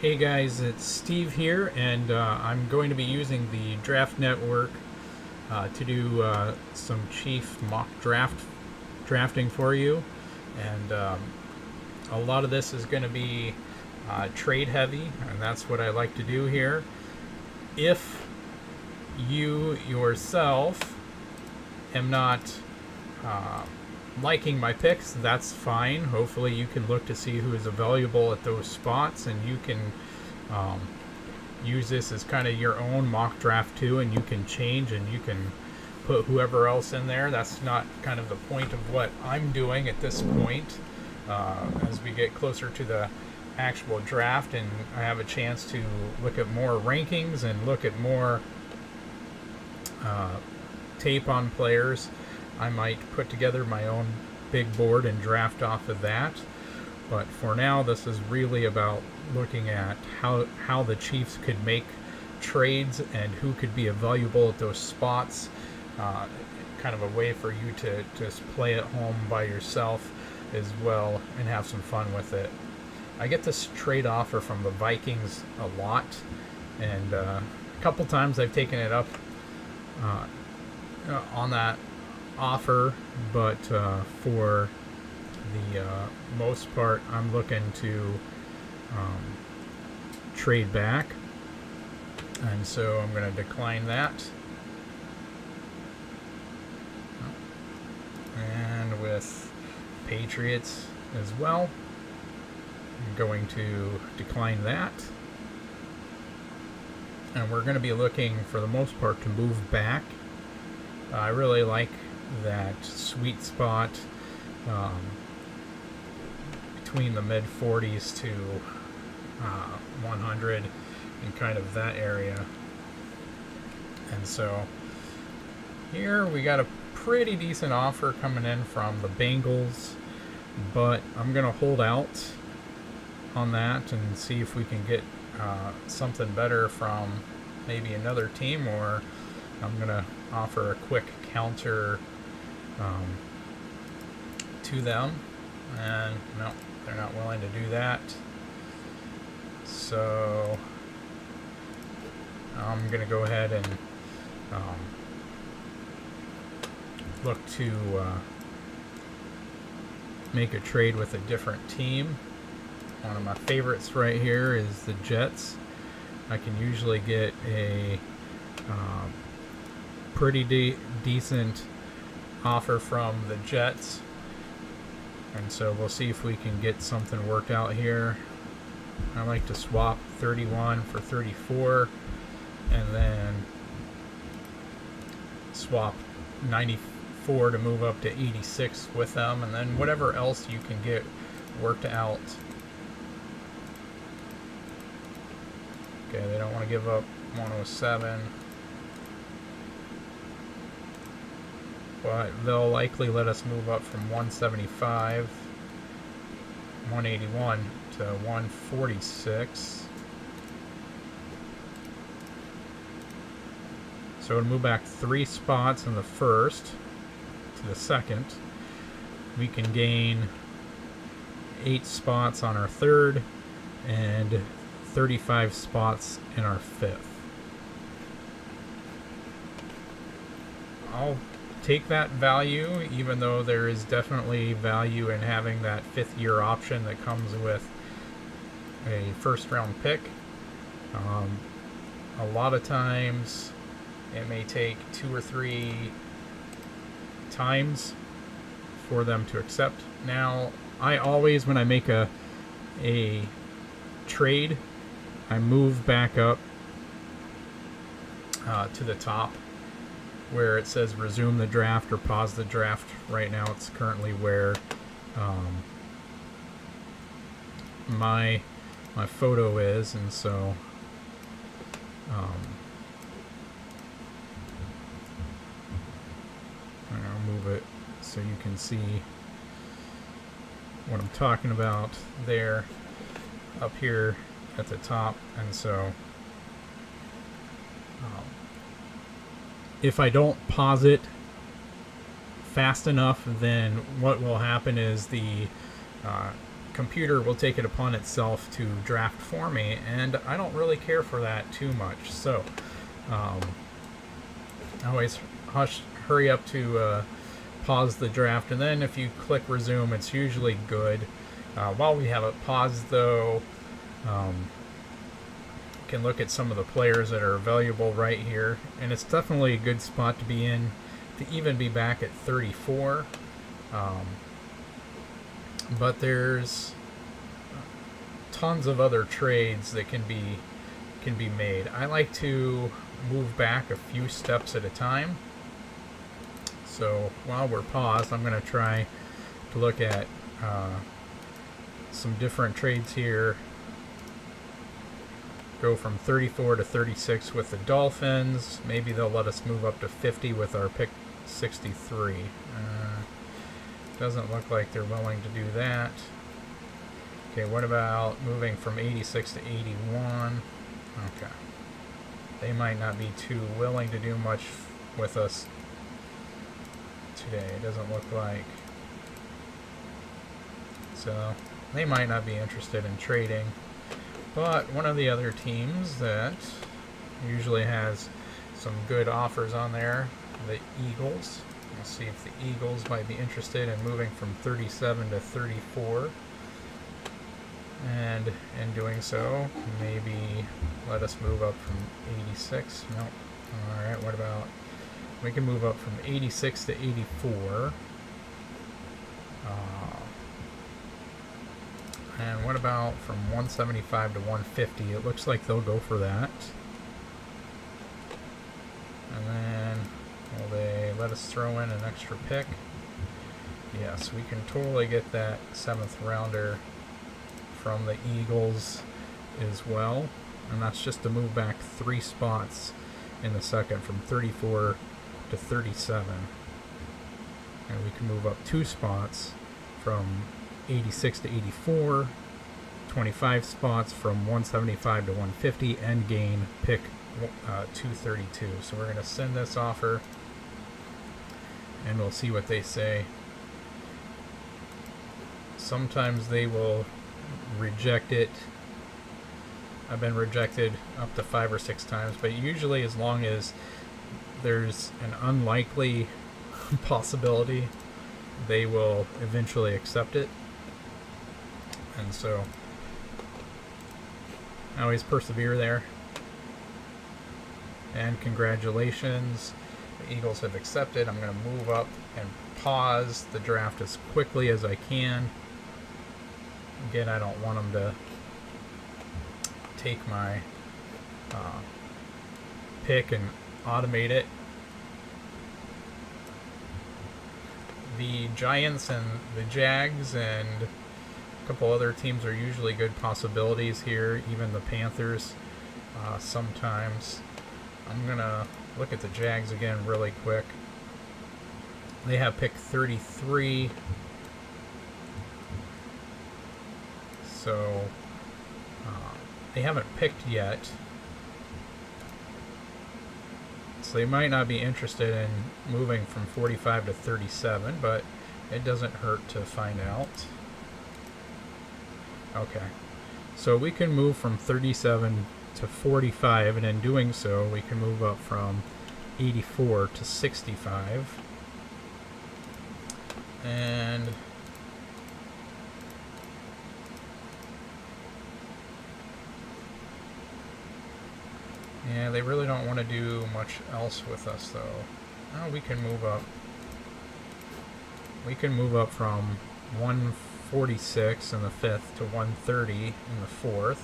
Hey guys, it's Steve here, and I'm going to be using the Draft Network to do some Chief mock drafting for you, and a lot of this is going to be trade heavy, and that's what I like to do here. If you yourself am not uh, liking my picks, that's fine. Hopefully you can look to see who is available at those spots, and you can um, use this as kind of your own mock draft too, and you can change and you can put whoever else in there. That's not kind of the point of what I'm doing at this point. As we get closer to the actual draft and I have a chance to look at more rankings and look at more tape on players, I might put together my own big board and draft off of that. But for now, this is really about looking at how the Chiefs could make trades and who could be valuable at those spots. Kind of a way for you to just play at home by yourself as well and have some fun with it. I get this trade offer from the Vikings a lot, and a couple times I've taken it up on that offer, but for the most part, I'm looking to trade back, and so I'm going to decline that. And with Patriots as well, I'm going to decline that. And we're going to be looking, for the most part, to move back. I really like that sweet spot between the mid 40s to 100 and kind of that area. And so here we got a pretty decent offer coming in from the Bengals, but I'm going to hold out on that and see if we can get something better from maybe another team, or I'm going to offer a quick counter to them, and no, they're not willing to do that. So I'm going to go ahead and look to make a trade with a different team. One of my favorites right here is the Jets. I can usually get a pretty decent offer from the Jets, and so we'll see if we can get something worked out here. I like to swap 31 for 34 and then swap 94 to move up to 86 with them, and then whatever else you can get worked out. Okay, they don't want to give up 107, but they'll likely let us move up from 175, 181 to 146. So we'll move back 3 spots in the first to the second. We can gain 8 spots on our third and 35 spots in our fifth. I'll take that value, even though there is definitely value in having that 5th year option that comes with a first round pick. A lot of times it may take 2 or 3 times for them to accept. Now, I always, when I make a trade, I move back up to the top where it says resume the draft or pause the draft. Right now it's currently where my photo is, and so I'll move it so you can see what I'm talking about there up here at the top. And so if I don't pause it fast enough, then what will happen is the computer will take it upon itself to draft for me, and I don't really care for that too much. So always hurry up to pause the draft, and then if you click resume, it's usually good. While we have it paused, though, you can look at some of the players that are valuable right here, and it's definitely a good spot to be in, to even be back at 34. But there's tons of other trades that can be made. I like to move back a few steps at a time. So while we're paused, I'm going to try to look at some different trades here. Go from 34 to 36 with the Dolphins. Maybe they'll let us move up to 50 with our pick 63. Doesn't look like they're willing to do that. Okay, what about moving from 86 to 81? Okay. They might not be too willing to do much with us today. It doesn't look like. So, they might not be interested in trading. But one of the other teams that usually has some good offers on there, the Eagles. We'll see if the Eagles might be interested in moving from 37 to 34. And in doing so, maybe let us move up from 86. Nope. Alright, what about... We can move up from 86 to 84. And what about from 175 to 150? It looks like they'll go for that. And then, will they let us throw in an extra pick? Yes, we can totally get that 7th rounder from the Eagles as well. And that's just to move back 3 spots in the second from 34 to 37. And we can move up 2 spots from 86 to 84, 25 spots from 175 to 150, and gain pick 232. So we're going to send this offer, and we'll see what they say. Sometimes they will reject it. I've been rejected up to 5 or 6 times, but usually as long as there's an unlikely possibility, they will eventually accept it. And so I always persevere there. And congratulations, the Eagles have accepted. I'm going to move up and pause the draft as quickly as I can. Again, I don't want them to take my pick and automate it. The Giants and the Jags and a couple other teams are usually good possibilities here, even the Panthers sometimes. I'm going to look at the Jags again really quick. They have pick 33. So they haven't picked yet. So they might not be interested in moving from 45 to 37, but it doesn't hurt to find out. Okay, so we can move from 37 to 45, and in doing so, we can move up from 84 to 65. And yeah, they really don't want to do much else with us, though. Oh, we can move up. We can move up from 146 in the 5th to 130 in the 4th.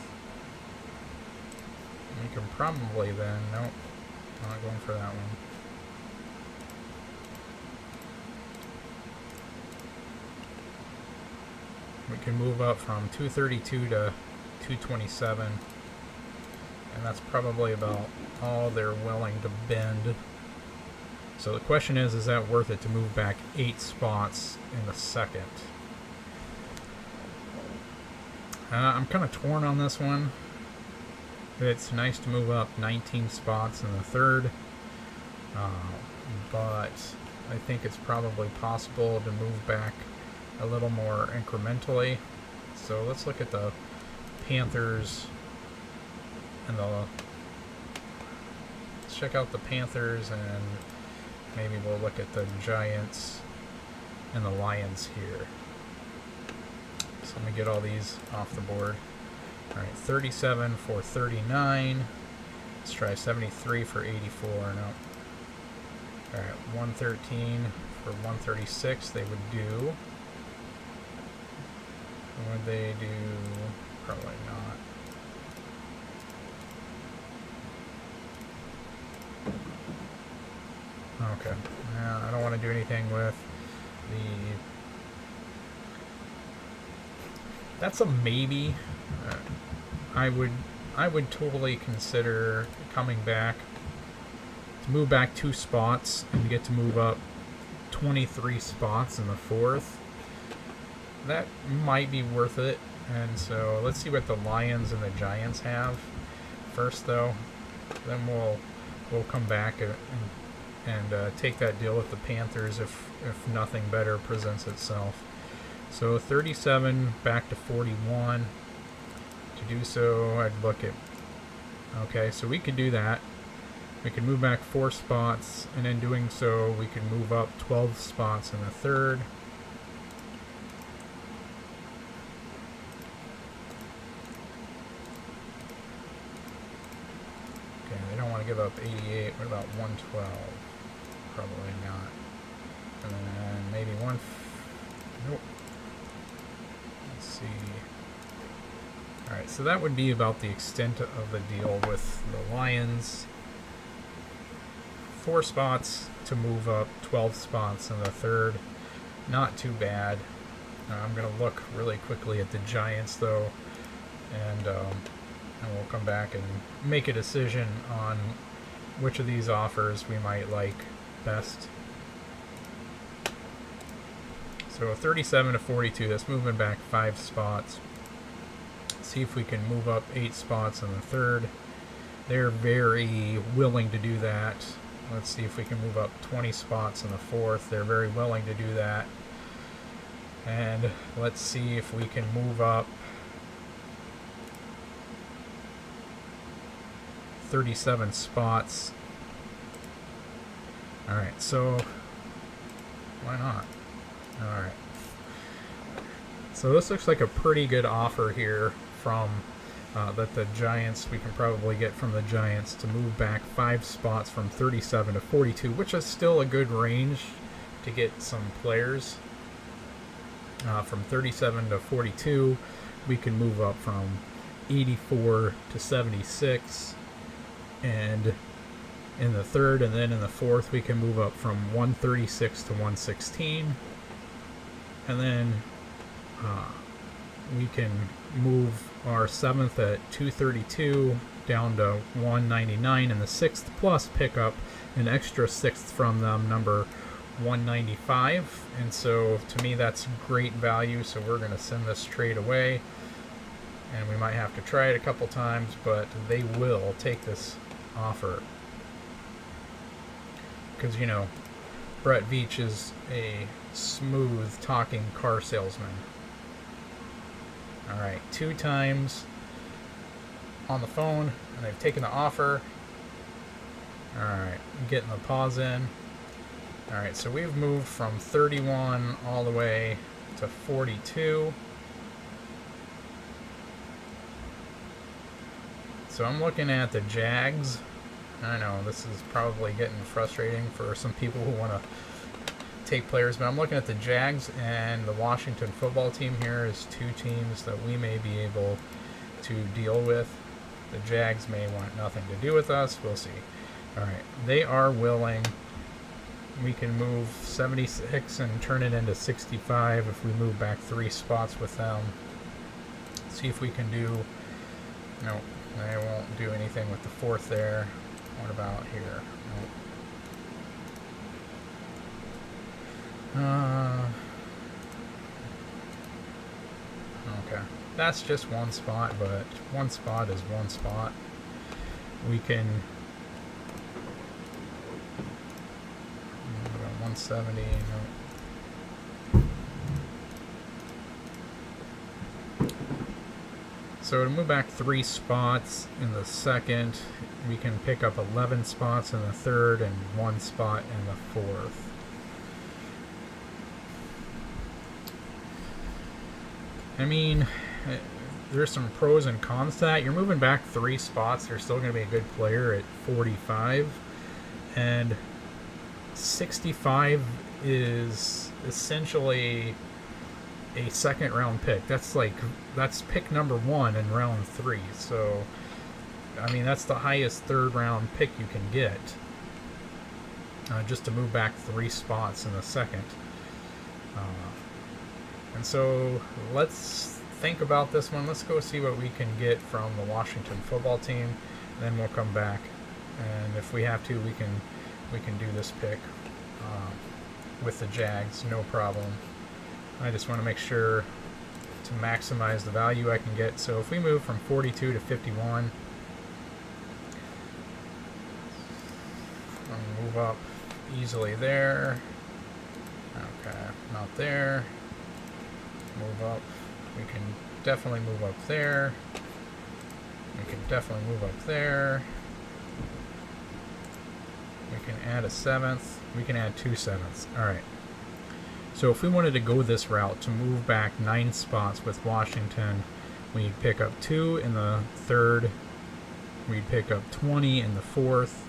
We can probably then... Nope, I'm not going for that one. We can move up from 232 to 227. And that's probably about all they're willing to bend. So the question is that worth it to move back 8 spots in the second? I'm kind of torn on this one. It's nice to move up 19 spots in the third, but I think it's probably possible to move back a little more incrementally. So let's look at the Panthers and let's check out the Panthers, and maybe we'll look at the Giants and the Lions here. So let me get all these off the board. All right, 37 for 39. Let's try 73 for 84. No. All right, 113 for 136. They would do. Would they do? Probably not. Okay. I don't want to do anything with the. That's a maybe. I would totally consider coming back to move back 2 spots and get to move up 23 spots in the 4th. That might be worth it. And so let's see what the Lions and the Giants have first, though. Then we'll come back and take that deal with the Panthers if nothing better presents itself. So 37 back to 41. To do so, I'd look at. Okay, so we could do that. We could move back 4 spots, and in doing so, we could move up 12 spots in the 3rd. Okay, they don't want to give up 88. What about 112? Probably not. And then maybe one. Nope. Let's see. Alright, so that would be about the extent of the deal with the Lions. 4 spots to move up 12 spots in the 3rd. Not too bad. I'm going to look really quickly at the Giants, though, and we'll come back and make a decision on which of these offers we might like best. So 37 to 42, that's moving back 5 spots. See if we can move up 8 spots in the 3rd. They're very willing to do that. Let's see if we can move up 20 spots in the 4th. They're very willing to do that. And let's see if we can move up 37 spots. Alright, so why not? Alright. So this looks like a pretty good offer here from that the Giants, we can probably get from the Giants to move back 5 spots from 37 to 42, which is still a good range to get some players. From 37 to 42, we can move up from 84 to 76, and in the 3rd, and then in the 4th, we can move up from 136 to 116, and then we can move our 7th at 232 down to 199 in the 6th, plus pick up an extra 6th from them, number 195. And so to me that's great value, so we're going to send this trade away, and we might have to try it a couple times, but they will take this offer because, you know, Brett Veach is a smooth talking car salesman. Alright, 2 times on the phone, and they've taken the offer. Alright, getting the pause in. Alright, so we've moved from 31 all the way to 42. So I'm looking at the Jags. I know this is probably getting frustrating for some people who want to take players, but I'm looking at the Jags and the Washington football team here as 2 teams that we may be able to deal with. The Jags may want nothing to do with us. We'll see. Alright, they are willing. We can move 76 and turn it into 65 if we move back 3 spots with them. See if we can do. No, they won't do anything with the 4th there. What about here? Nope. Okay, that's just 1 spot, but 1 spot is 1 spot. We can 170. No. So to move back 3 spots in the second, we can pick up 11 spots in the third and 1 spot in the fourth. I mean, there's some pros and cons to that. You're moving back 3 spots. You're still going to be a good player at 45. And 65 is essentially a second round pick. That's pick number 1 in round 3. So, I mean, that's the highest third round pick you can get. Just to move back 3 spots in the second. And so let's think about this one. Let's go see what we can get from the Washington football team, and then we'll come back. And if we have to, we can do this pick with the Jags, no problem. I just want to make sure to maximize the value I can get. So if we move from 42 to 51, I'll move up easily there. Okay, not there. Move up. We can definitely move up there. We can definitely move up there. We can add a 7th. We can add 2 7ths. Alright. So if we wanted to go this route to move back 9 spots with Washington, we'd pick up 2 in the third. We'd pick up 20 in the fourth.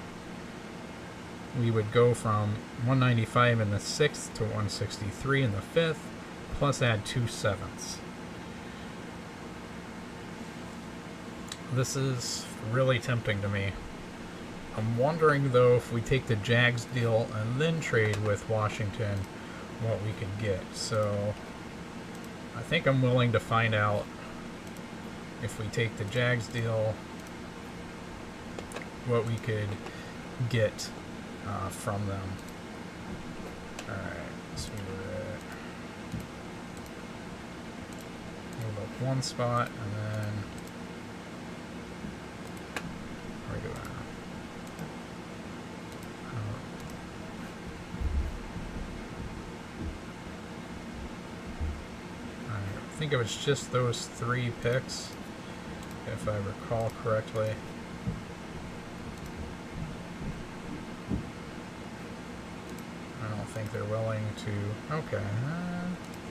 We would go from 195 in the sixth to 163 in the fifth, plus add 2 7ths. This is really tempting to me. I'm wondering though if we take the Jags deal and then trade with Washington, what we could get. So I think I'm willing to find out if we take the Jags deal, what we could get from them. Alright, so move up 1 spot, and then where do I? I think it was just those 3 picks, if I recall correctly. I don't think they're willing to. Okay,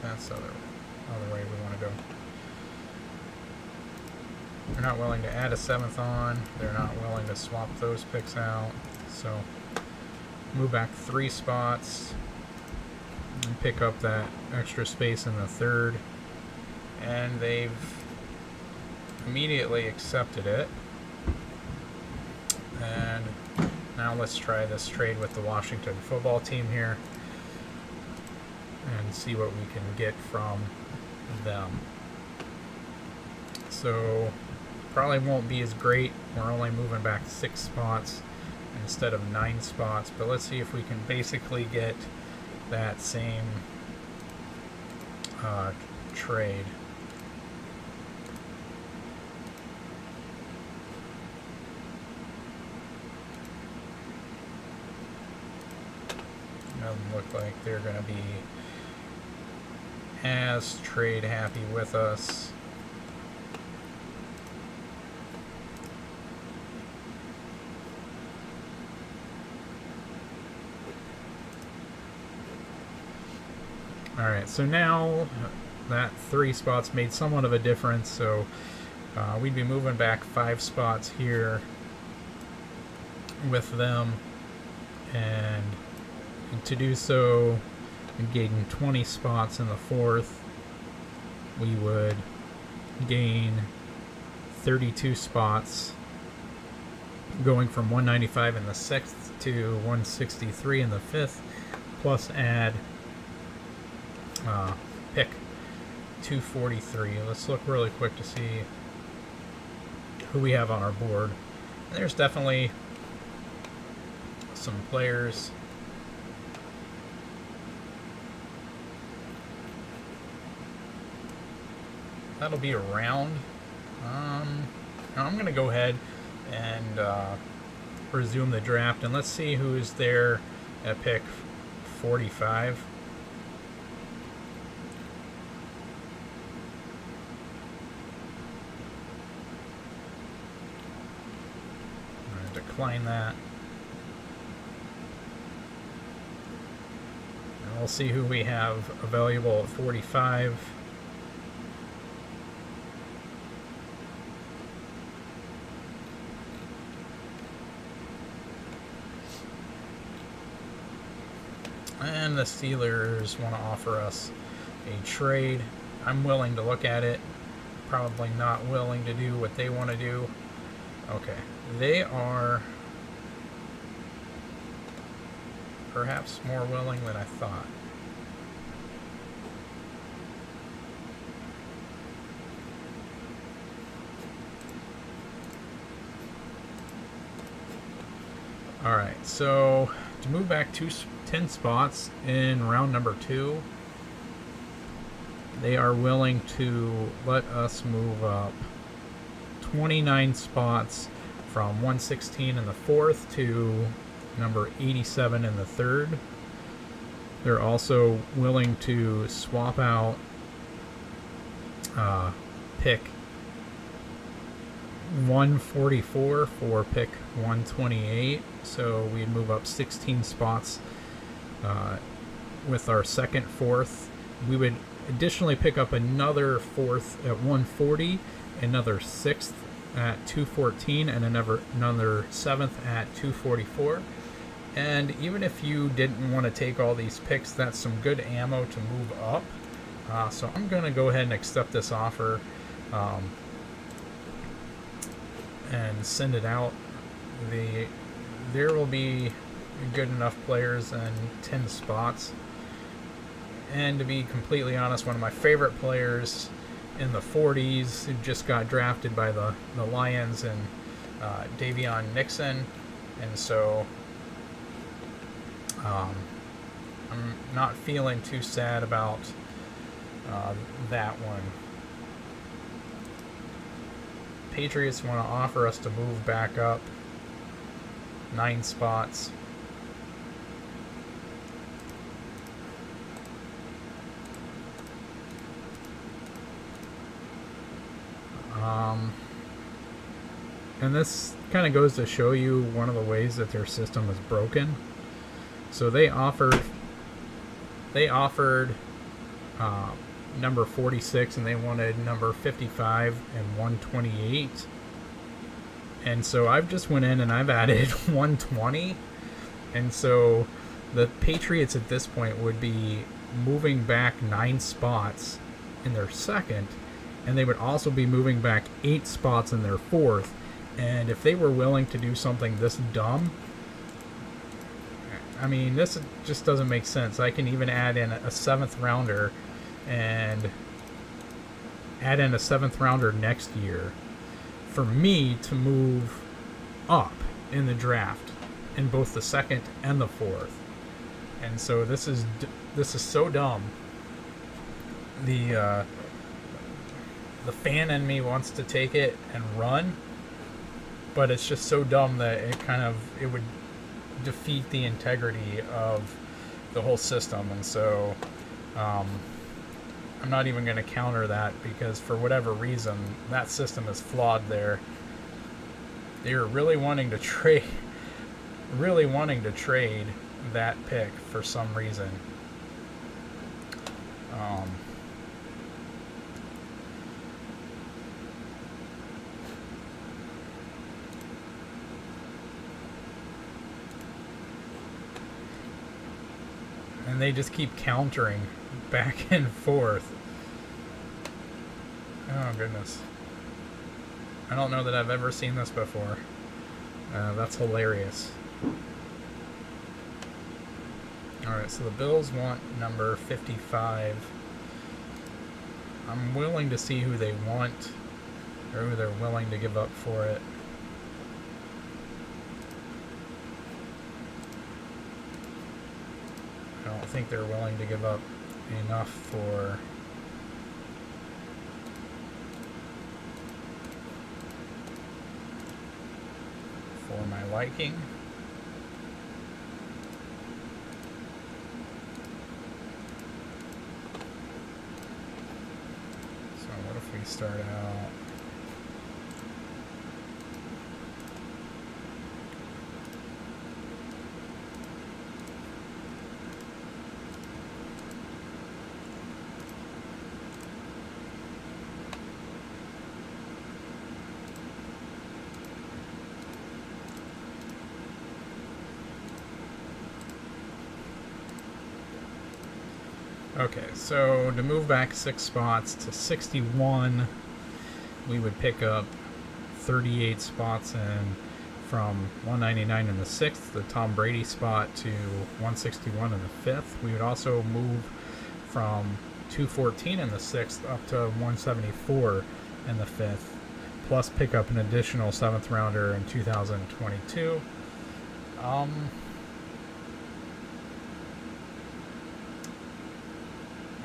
that's the other way we want to go. They're not willing to add a 7th on. They're not willing to swap those picks out. So move back 3 spots and pick up that extra space in the third. And they've immediately accepted it. And now let's try this trade with the Washington football team here and see what we can get from them. So probably won't be as great. We're only moving back 6 spots instead of 9 spots, but let's see if we can basically get that same trade. Doesn't look like they're going to be as trade happy with us. Alright, so now that 3 spots made somewhat of a difference, so we'd be moving back 5 spots here with them, and to do so, gain 20 spots in the fourth, we would gain 32 spots, going from 195 in the sixth to 163 in the fifth, plus add pick 243. Let's look really quick to see who we have on our board. And there's definitely some players that'll be around. I'm going to go ahead and resume the draft, and let's see who's there at pick 45. decline that. And we'll see who we have available at 45. And the Steelers want to offer us a trade. I'm willing to look at it. Probably not willing to do what they want to do. Okay. They are perhaps more willing than I thought. Alright, so to move back 10 spots in round number 2, they are willing to let us move up 29 spots from 116 in the 4th to number 87 in the 3rd. They're also willing to swap out pick 144 for pick 128, so we'd move up 16 spots with our second 4th. We would additionally pick up another 4th at 140, another 6th at 214, and another 7th at 244. And even if you didn't want to take all these picks, that's some good ammo to move up. So I'm going to go ahead and accept this offer and send it out. There will be good enough players in 10 spots. And to be completely honest, one of my favorite players in the 40s who just got drafted by the Lions, and Davion Nixon. And so I'm not feeling too sad about that one. Patriots want to offer us to move back up 9 spots. And this kind of goes to show you one of the ways that their system is broken. So they offered number 46, and they wanted number 55 and 128. And so I've just went in and I've added 120. And so the Patriots at this point would be moving back 9 spots in their second, and they would also be moving back 8 spots in their 4th. And if they were willing to do something this dumb, I mean, this just doesn't make sense. I can even add in a 7th rounder and add in a 7th rounder next year for me to move up in the draft in both the 2nd and the 4th. And so this is so dumb. The fan in me wants to take it and run, but it's just so dumb that it would defeat the integrity of the whole system. And so I'm not even going to counter that, because for whatever reason that system is flawed there. They're really wanting to trade that pick for some reason. And they just keep countering back and forth. Oh, goodness. I don't know that I've ever seen this before. That's hilarious. Alright, so the Bills want number 55. I'm willing to see who they want, or who they're willing to give up for it. I don't think they're willing to give up enough for my liking. So what if we start out Okay, so to move back 6 spots to 61, we would pick up 38 spots in from 199 in the 6th, the Tom Brady spot, to 161 in the 5th. We would also move from 214 in the 6th up to 174 in the 5th, plus pick up an additional 7th rounder in 2022.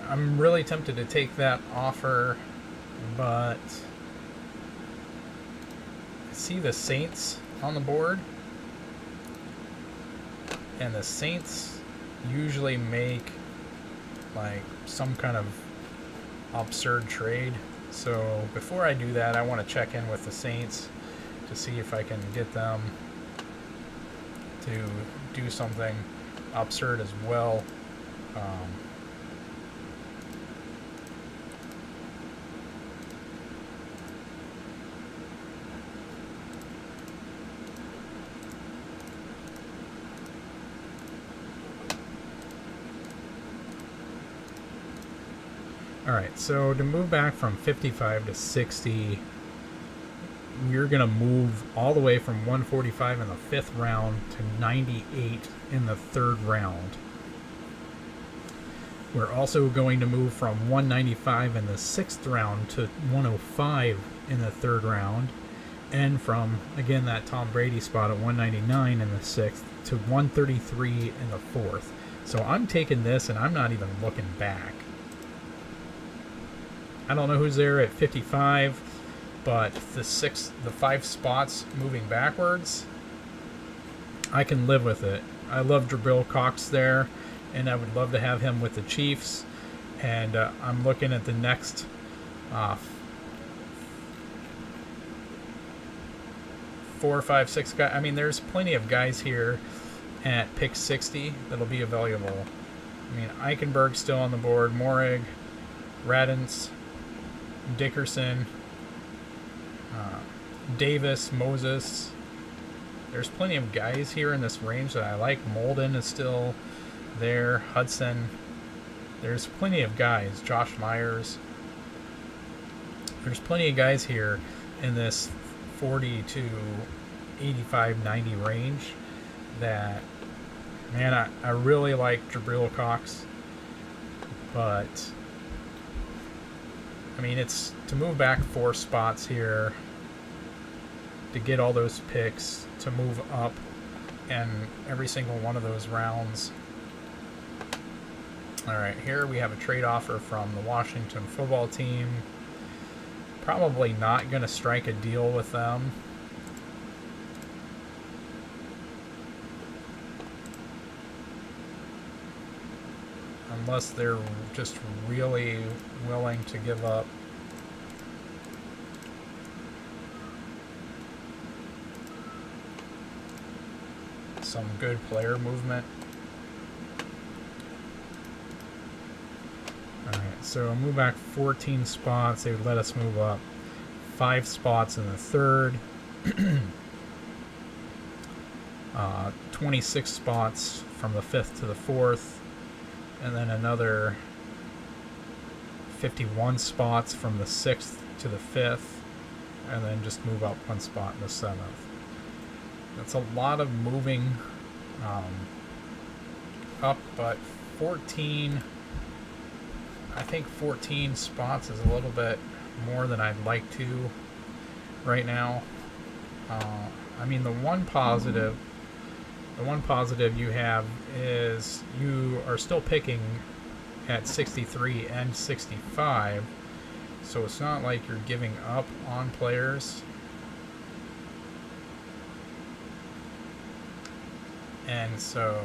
I'm really tempted to take that offer, but I see the Saints on the board, and the Saints usually make like some kind of absurd trade. So before I do that, I want to check in with the Saints to see if I can get them to do something absurd as well. Alright, so to move back from 55 to 60, we're going to move all the way from 145 in the 5th round to 98 in the 3rd round. We're also going to move from 195 in the 6th round to 105 in the 3rd round, and from, again, that Tom Brady spot at 199 in the 6th to 133 in the 4th. So I'm taking this and I'm not even looking back. I don't know who's there at 55, but the 5 spots moving backwards, I can live with it. I love Jabril Cox there, and I would love to have him with the Chiefs. And I'm looking at the next 4, 5, 6 guys. I mean, there's plenty of guys here at pick 60 that'll be available. I mean, Eichenberg's still on the board, Morig, Radens, Dickerson, Davis, Moses. There's plenty of guys here in this range that I like. Molden is still there. Hudson. There's plenty of guys. Josh Myers. There's plenty of guys here in this 40 to 85, 90 range that, man, I really like Jabril Cox. But I mean, it's to move back 4 spots here to get all those picks, to move up in every single one of those rounds. All right, here we have a trade offer from the Washington football team. Probably not going to strike a deal with them. Unless they're just really willing to give up some good player movement. Alright, so move back 14 spots. They would let us move up 5 spots in the 3rd. 26 spots from the 5th to the 4th. And then another 51 spots from the 6th to the 5th, and then just move up 1 spot in the 7th. That's a lot of moving up, but 14, I think 14 spots is a little bit more than I'd like to right now. I mean, the one positive you have is you are still picking at 63 and 65, so it's not like you're giving up on players. And so,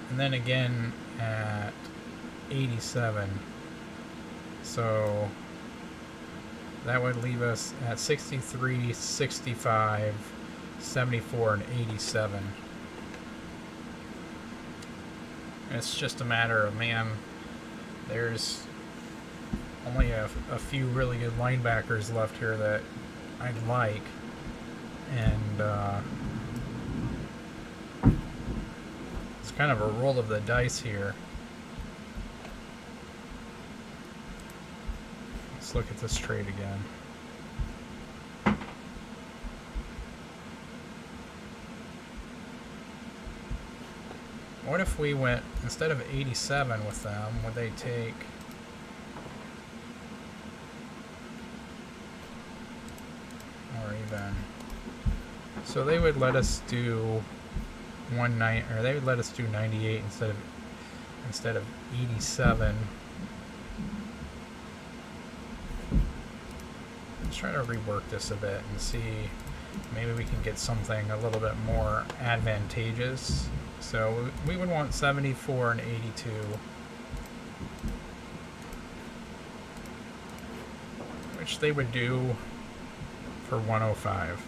and then again at 87, so that would leave us at 63, 65, 74, and 87. It's just a matter of, man, there's only a few really good linebackers left here that I'd like, and it's kind of a roll of the dice here. let's look at this trade again. What if we went, instead of 87 with them, would they take... or even... So they would let us do 19, or they would let us do 98 instead of 87. Let's try to rework this a bit and see maybe we can get something a little bit more advantageous. So we would want 74 and 82. Which they would do for 105.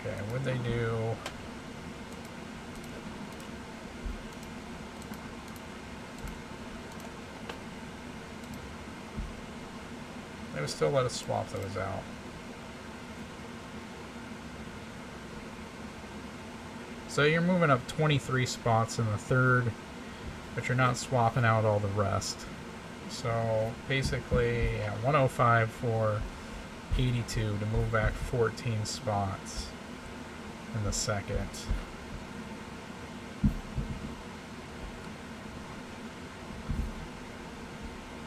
Okay, would they do... They would still let us swap those out. So you're moving up 23 spots in the third, but you're not swapping out all the rest. So basically, yeah, 105 for 82 to move back 14 spots in the second.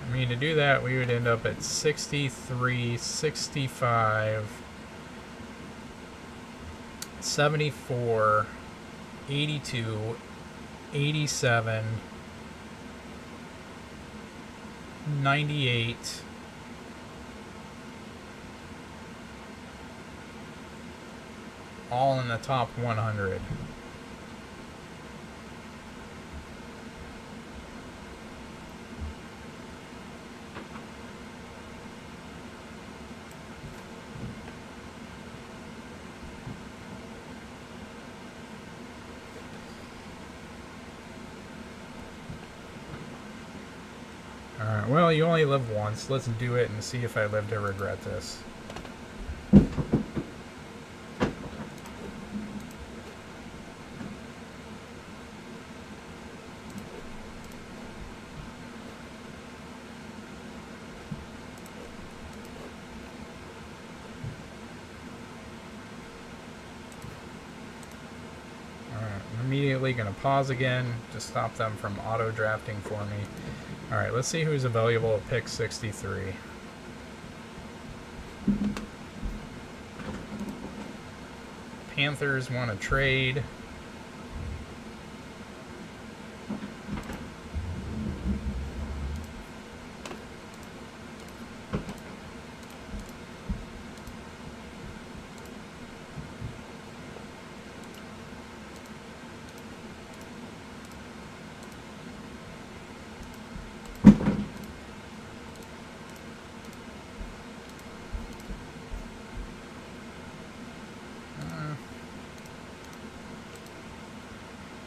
I mean, to do that, we would end up at 63, 65, 74, 82, 87, 98, all in the top 100. Alright, well, you only live once. Let's do it and see if I live to regret this. Immediately going to pause again to stop them from auto drafting for me. Alright, let's see who's available at pick 63. Panthers want to trade.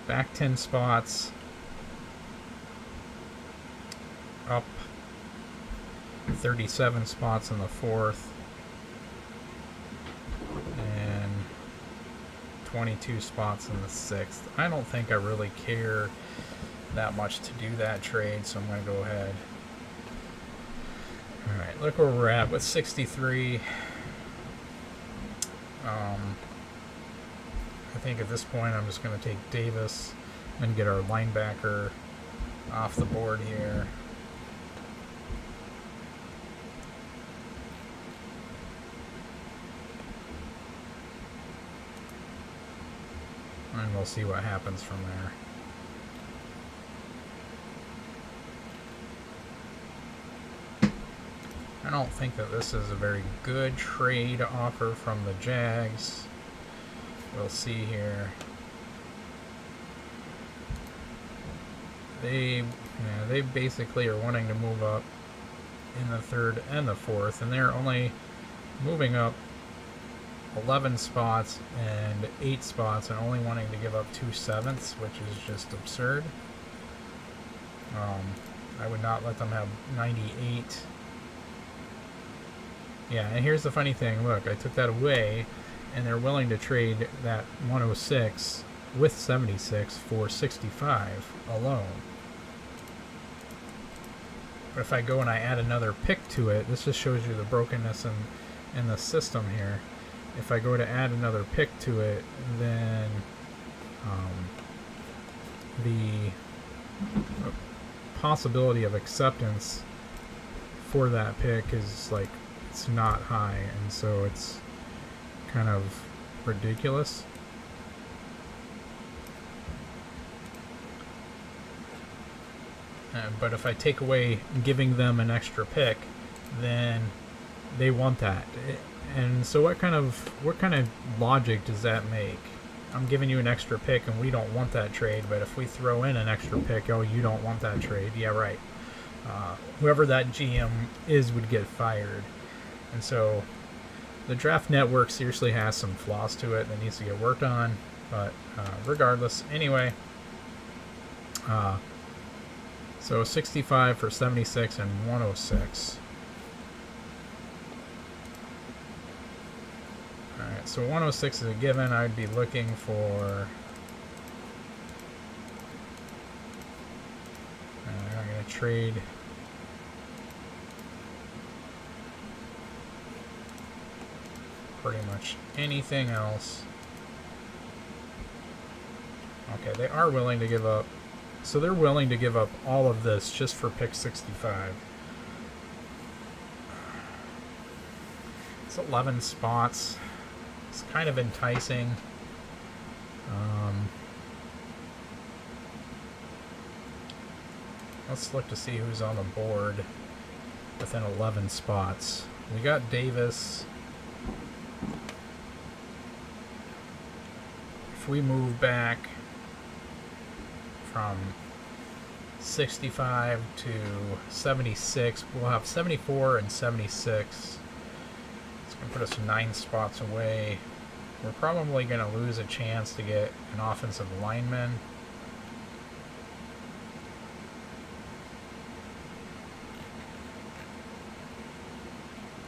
Back 10 spots. Up 37 spots in the fourth. And 22 spots in the sixth. I don't think I really care that much to do that trade, so I'm going to go ahead. Alright, look where we're at with 63. I think at this point I'm just going to take Davis and get our linebacker off the board here. And we'll see what happens from there. I don't think that this is a very good trade offer from the Jags. We'll see here. They basically are wanting to move up in the third and the fourth, and they're only moving up 11 spots and 8 spots and only wanting to give up 2 sevenths, which is just absurd. I would not let them have 98. Yeah, and here's the funny thing. Look, I took that away, and they're willing to trade that 106 with 76 for 65 alone. But if I go and I add another pick to it, this just shows you the brokenness in the system here. If I go to add another pick to it, then the possibility of acceptance for that pick is like, it's not high, and so it's kind of ridiculous. But if I take away giving them an extra pick, then they want that. And so what kind of logic does that make? I'm giving you an extra pick and we don't want that trade, but if we throw in an extra pick, oh, you don't want that trade. Yeah, right. Whoever that GM is would get fired. And so the draft network seriously has some flaws to it that needs to get worked on. But regardless, anyway, so 65 for 76 and 106. Alright, so 106 is a given. I'd be looking for... I'm going to trade... pretty much anything else. Okay, they are willing to give up. So they're willing to give up all of this just for pick 65. It's 11 spots. It's kind of enticing. Let's look to see who's on the board within 11 spots. We got Davis. If we move back from 65 to 76, we'll have 74 and 76. It's going to put us 9 spots away. We're probably going to lose a chance to get an offensive lineman.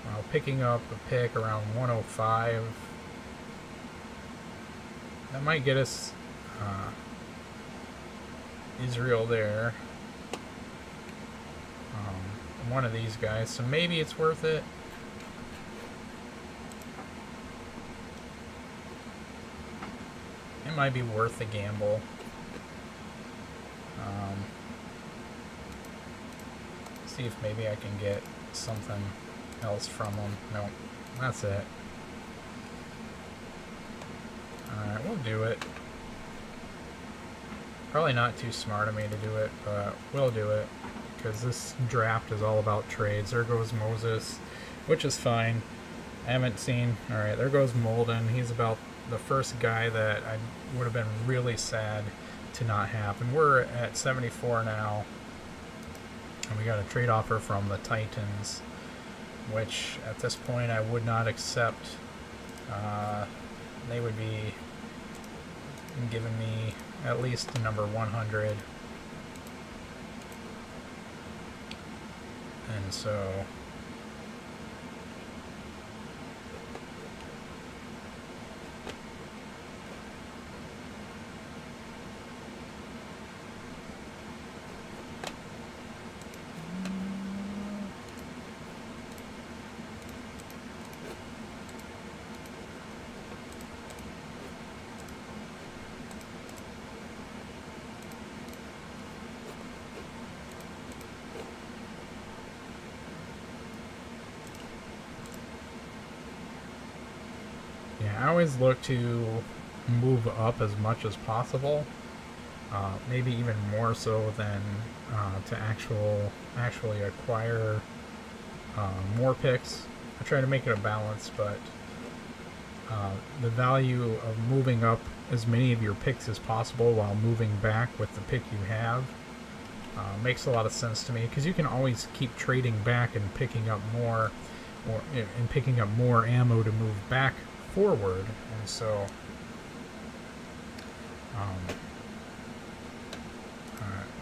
While picking up a pick around 105. That might get us Israel there. One of these guys, so maybe it's worth it. It might be worth the gamble. See if maybe I can get something else from them. Nope, that's it. Alright, we'll do it. Probably not too smart of me to do it, but we'll do it. Because this draft is all about trades. There goes Moses, which is fine. I haven't seen... Alright, there goes Molden. He's about the first guy that I would have been really sad to not have. And we're at 74 now. And we got a trade offer from the Titans, which at this point I would not accept. They would be giving me at least the number 100. And so I always look to move up as much as possible, maybe even more so than to actually acquire more picks. I try to make it a balance, but the value of moving up as many of your picks as possible while moving back with the pick you have makes a lot of sense to me, because you can always keep trading back and picking up more, and picking up more ammo to move back forward. And so alright,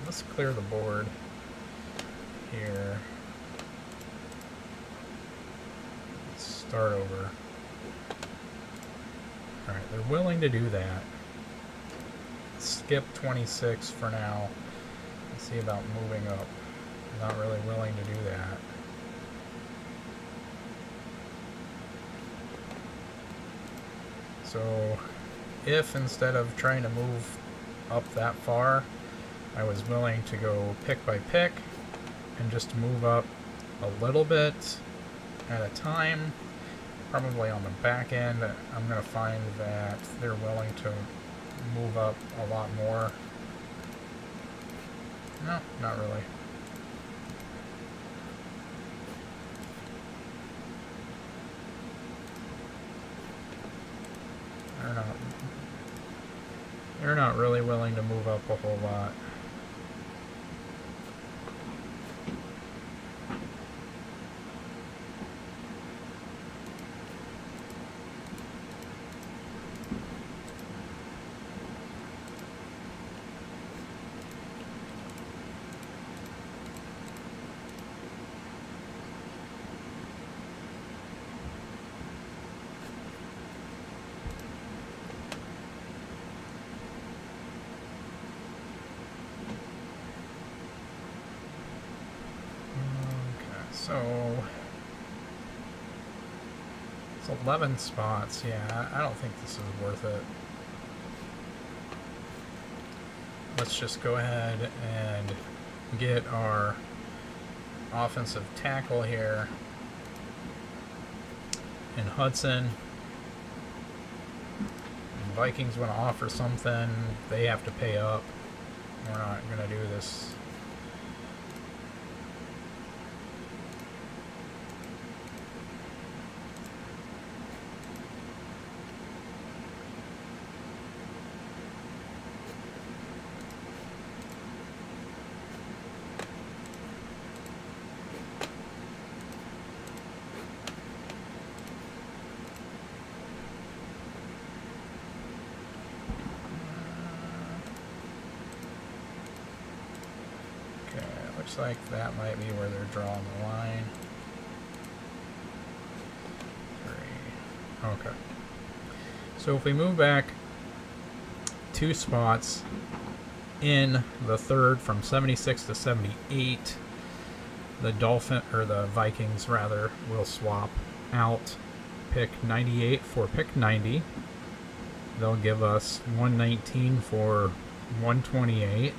let's clear the board here. Let's start over. Alright, they're willing to do that. Skip 26 for now. Let's see about moving up. not really willing to do that. So if instead of trying to move up that far, I was willing to go pick by pick and just move up a little bit at a time, probably on the back end, I'm going to find that they're willing to move up a lot more. No, not really. They're not really willing to move up a whole lot. So it's 11 spots. Yeah, I don't think this is worth it. Let's just go ahead and get our offensive tackle here in Hudson. And Vikings want to offer something. They have to pay up. We're not going to do this. Looks like that might be where they're drawing the line. 3. Okay. So if we move back 2 spots in the third from 76 to 78, the Vikings rather will swap out pick 98 for pick 90. They'll give us 119 for 128.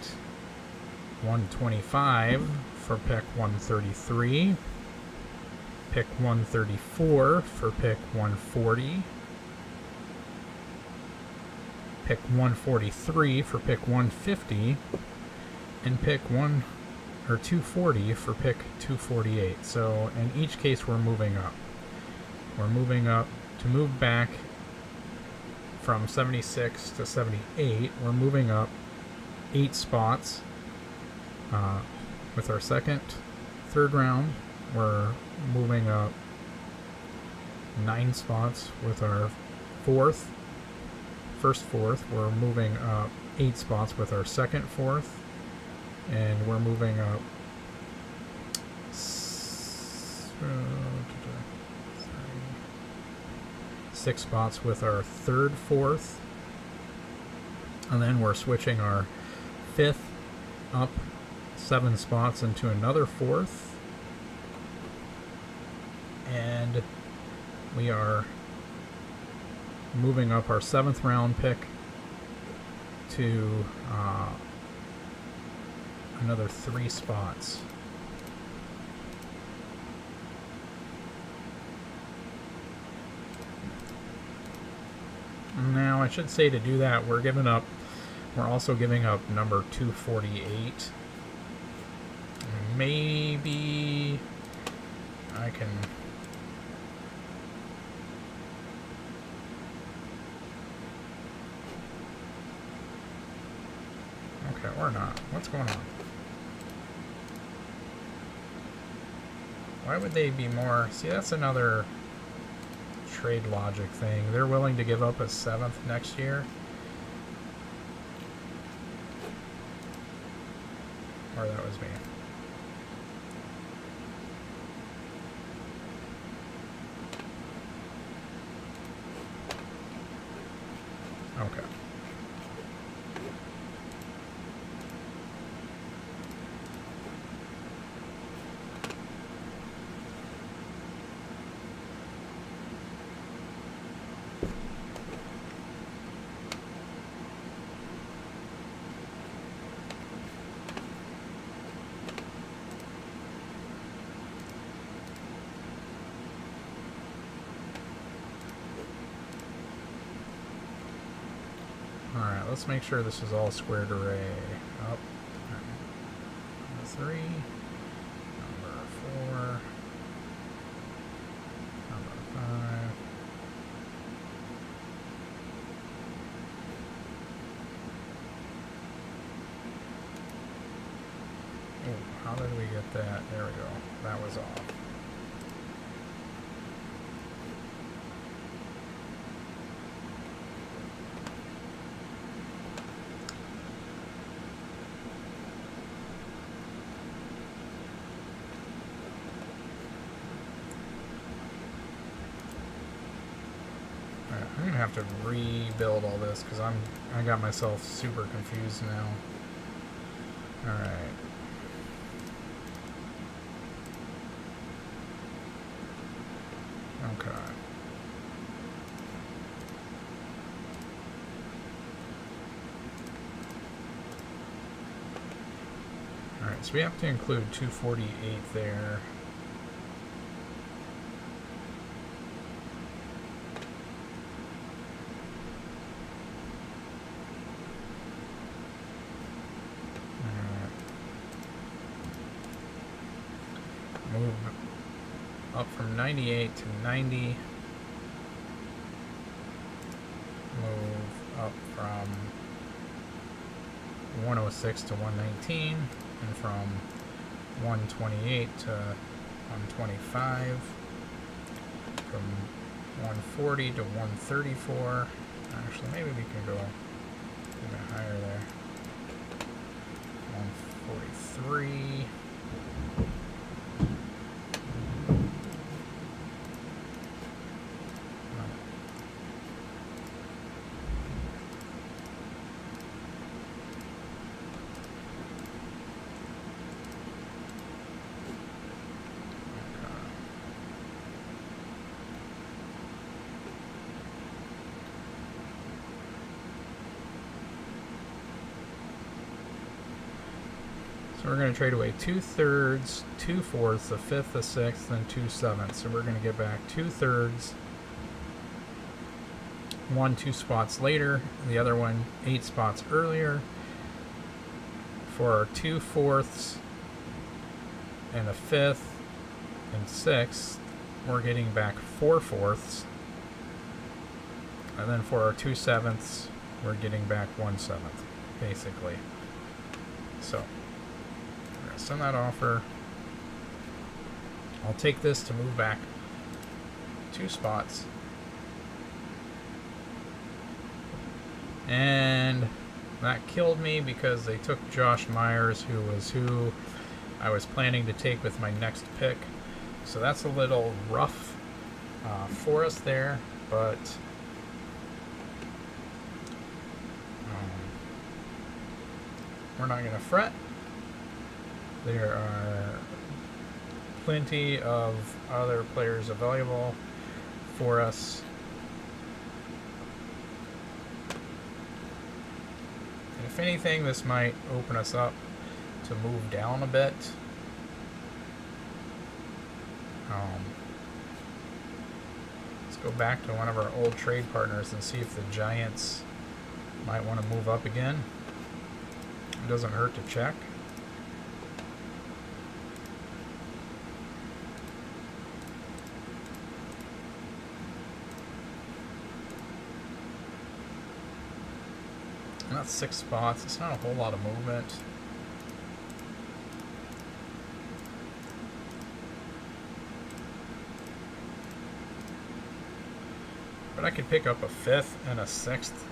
125 for pick 133, pick 134 for pick 140, pick 143 for pick 150, and pick 240 for pick 248. So in each case we're moving up. We're moving up to move back from 76 to 78. We're moving up 8 spots. With our third round, we're moving up 9 spots. With our first fourth, we're moving up 8 spots with our second fourth, and we're moving up 6 spots with our third fourth, and then we're switching our fifth up 7 spots into another fourth, and we are moving up our 7th round pick to another 3 spots. Now I should say to do that we're also giving up number 248. Maybe I can. Okay, or not. What's going on? Why would they be more? See, that's another trade logic thing. They're willing to give up a 7th next year. Or that was me. Okay. let's make sure this is all squared array. Up. Number 3. Number 4. Number 5. Oh, how did we get that? There we go. That was off. I'm gonna have to rebuild all this because I got myself super confused now. All right. Okay. All right. So we have to include 248 there. Move up from 98 to 90. Move up from 106 to 119, and from 128 to 125, from 140 to 134. Actually, maybe we can go even higher there. 143. So we're going to trade away 2/3, 2/4, a fifth, a sixth, and 2/7. So we're going to get back 2/3. One 2 spots later, the other one 8 spots earlier. For our 2/4 and a fifth and sixth, we're getting back 4/4. And then for our 2/7, we're getting back 1/7, basically. So we're going to send that offer. I'll take this to move back 2 spots. And that killed me because they took Josh Myers, who was who I was planning to take with my next pick. So that's a little rough for us there, but we're not going to fret. There are plenty of other players available for us. And if anything, this might open us up to move down a bit. Let's go back to one of our old trade partners and see if the Giants might want to move up again. It doesn't hurt to check. And that's 6 spots. It's not a whole lot of movement. But I could pick up a 5th and a 6th.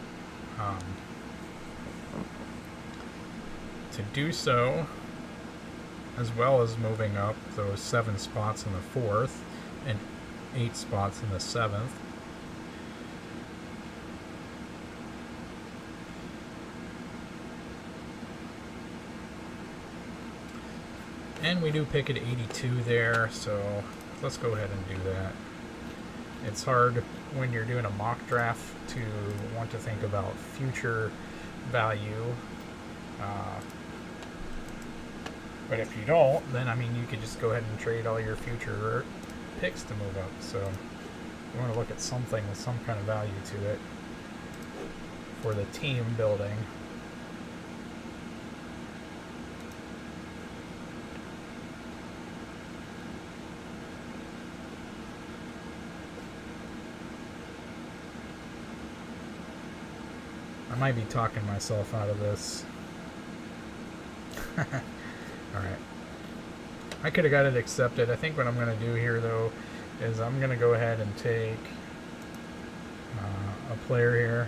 To do so, as well as moving up those 7 spots in the 4th and 8 spots in the 7th. And we do pick at 82 there, so let's go ahead and do that. It's hard when you're doing a mock draft to want to think about future value. But if you don't, then I mean you could just go ahead and trade all your future picks to move up. So you want to look at something with some kind of value to it for the team building. I might be talking myself out of this. Alright. I could have got it accepted. I think what I'm going to do here, though, is I'm going to go ahead and take a player here.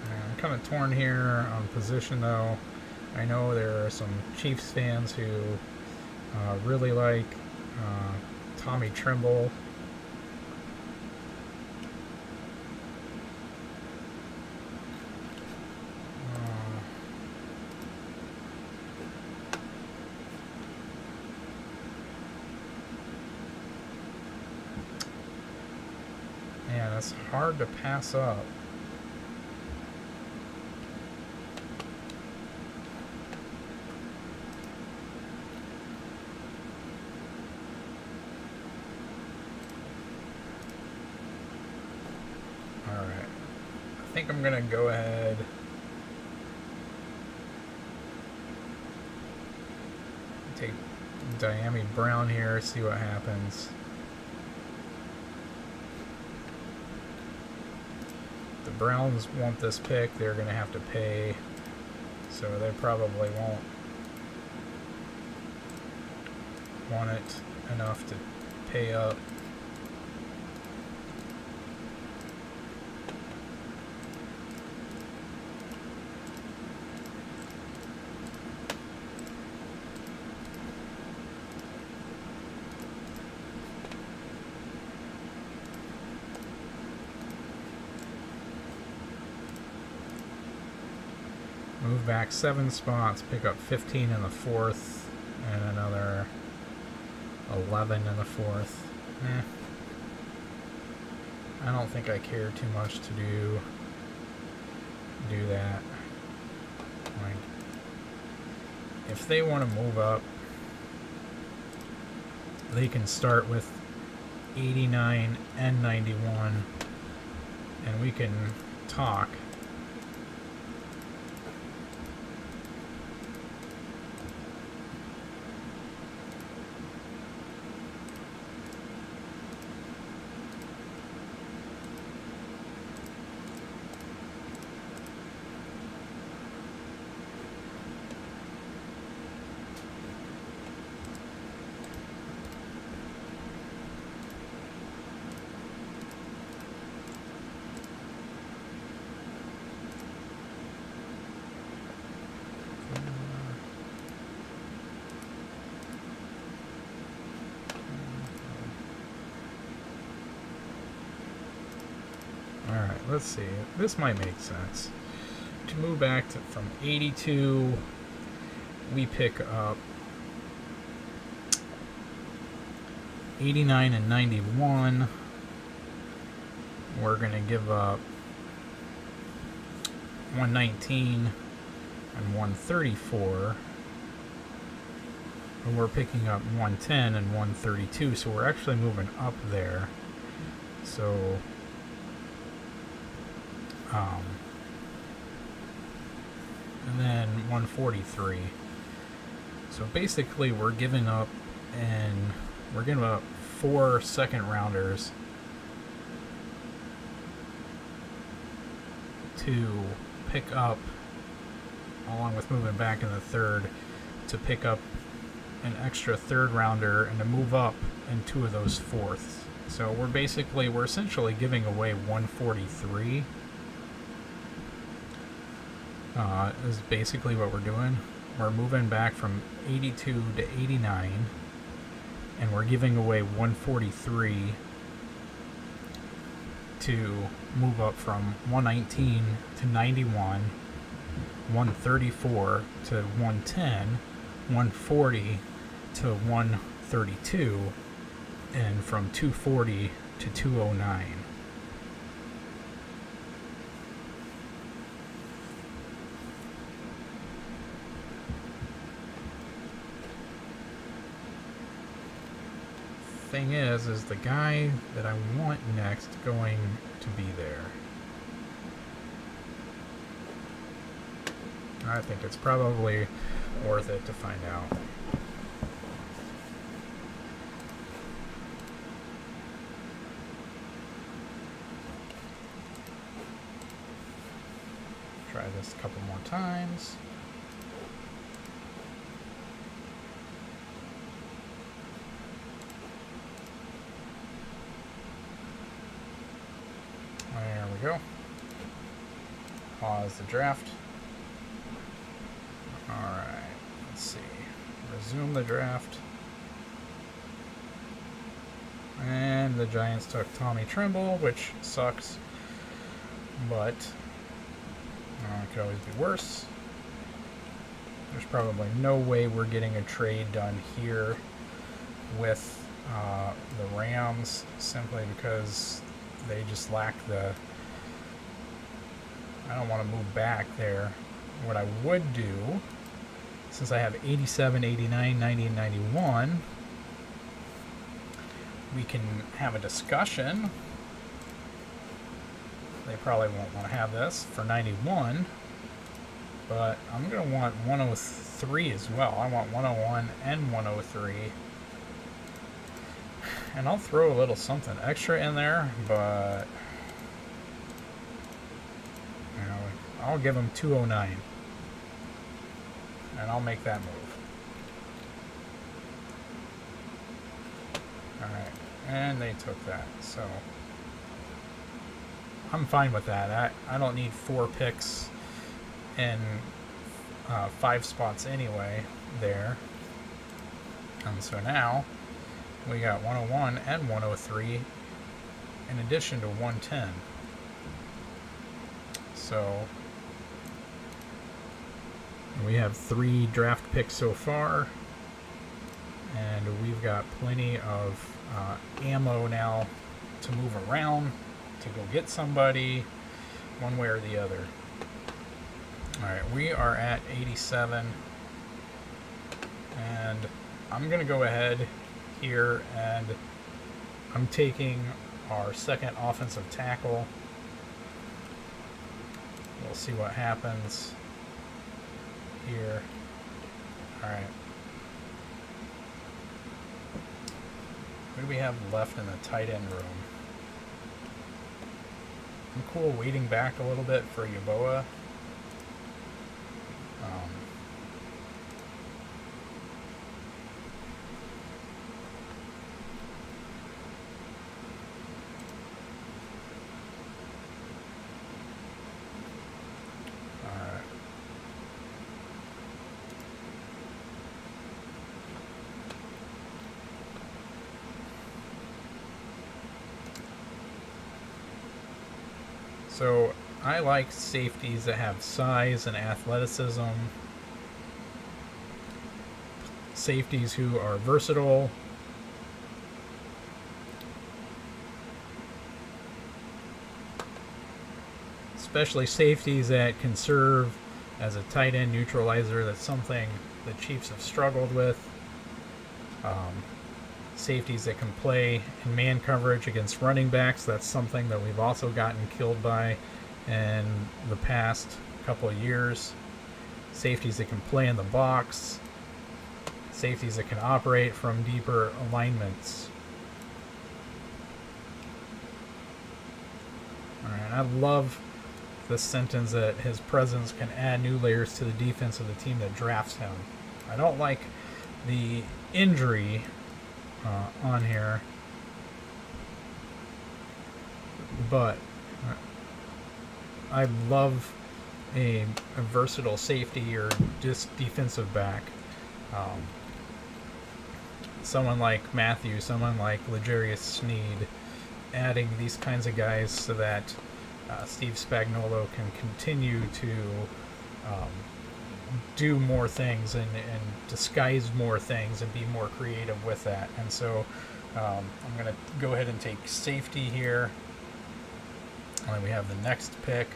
I'm kind of torn here on position, though. I know there are some Chiefs fans who really like Tommy Trimble. Man, it's hard to pass up. I think I'm gonna go ahead and take Diami Brown here, see what happens. The Browns want this pick, they're gonna have to pay, so they probably won't want it enough to pay up. Move back 7 spots, pick up 15 in the 4th, and another 11 in the 4th. I don't think I care too much to do that. Like, if they want to move up, they can start with 89 and 91, and we can talk. Alright, let's see. This might make sense. To move back to, from 82, we pick up 89 and 91. We're going to give up 119 and 134. And we're picking up 110 and 132, so we're actually moving up there. So and then 143. So basically we're giving up 4 second rounders to pick up, along with moving back in the 3rd, to pick up an extra 3rd rounder and to move up in 2 of those 4ths. So we're essentially giving away 143. Is basically what we're doing. We're moving back from 82 to 89, and we're giving away 143 to move up from 119 to 91, 134 to 110, 140 to 132, and from 240 to 209. thing is the guy that I want next going to be there? I think it's probably worth it to find out. Try this a couple more times. There we go. Pause the draft. Alright, let's see. Resume the draft. And the Giants took Tommy Tremble, which sucks. But it could always be worse. There's probably no way we're getting a trade done here with the Rams, simply because they just lack the... I don't want to move back there. What I would do, since I have 87, 89, 90, and 91, we can have a discussion. They probably won't want to have this for 91, but I'm going to want 103 as well. I want 101 and 103. And I'll throw a little something extra in there, but you know, I'll give them 209. And I'll make that move. Alright, and they took that, so I'm fine with that. I don't need 4 picks in 5 spots anyway there. And so now we got 101 and 103 in addition to 110. So we have 3 draft picks so far, and we've got plenty of ammo now to move around to go get somebody one way or the other. Alright, we are at 87, and I'm going to go ahead here, and I'm taking our second offensive tackle. We'll see what happens here. Alright. What do we have left in the tight end room? I'm cool waiting back a little bit for Yeboah. So I like safeties that have size and athleticism. Safeties who are versatile. Especially safeties that can serve as a tight end neutralizer. That's something the Chiefs have struggled with. Safeties that can play in man coverage against running backs. That's something that we've also gotten killed by in the past couple of years. Safeties that can play in the box. Safeties that can operate from deeper alignments. Alright, I love this sentence that his presence can add new layers to the defense of the team that drafts him. I don't like the injury on here, but I love a versatile safety or just defensive back. Someone like Matthew, someone like L'Jarius Sneed, adding these kinds of guys so that Steve Spagnuolo can continue to do more things and disguise more things and be more creative with that. And so I'm going to go ahead and take safety here. And then we have the next pick.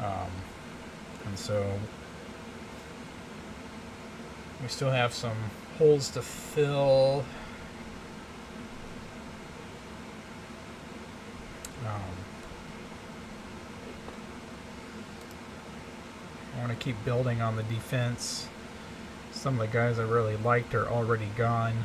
And so we still have some holes to fill. I want to keep building on the defense. Some of the guys I really liked are already gone.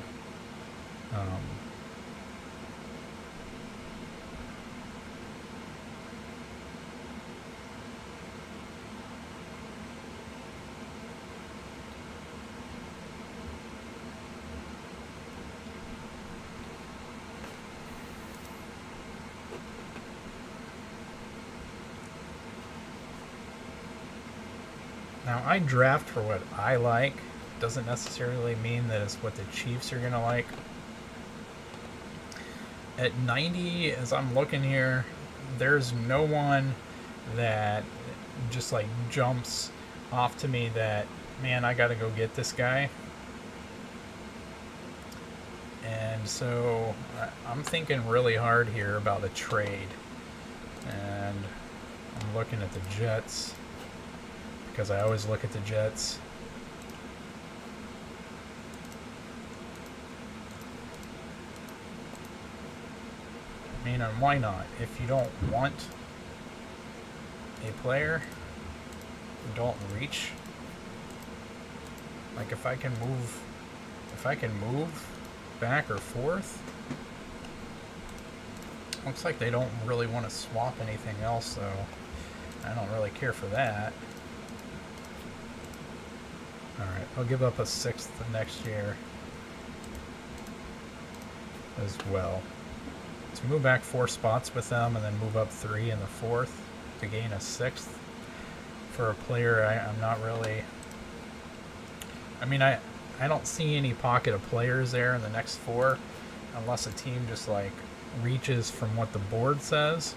Now, I draft for what I like. Doesn't necessarily mean that it's what the Chiefs are going to like. At 90, as I'm looking here, there's no one that just like jumps off to me that, man, I got to go get this guy. And so I'm thinking really hard here about a trade. And I'm looking at the Jets, because I always look at the Jets. I mean, and why not? If you don't want a player, don't reach. Like if I can move back or forth. Looks like they don't really want to swap anything else, though. I don't really care for that. Alright, I'll give up a 6th next year as well. To move back 4 spots with them and then move up 3 in the 4th to gain a 6th for a player I'm not really... I mean, I don't see any pocket of players there in the next 4 unless a team just like reaches from what the board says.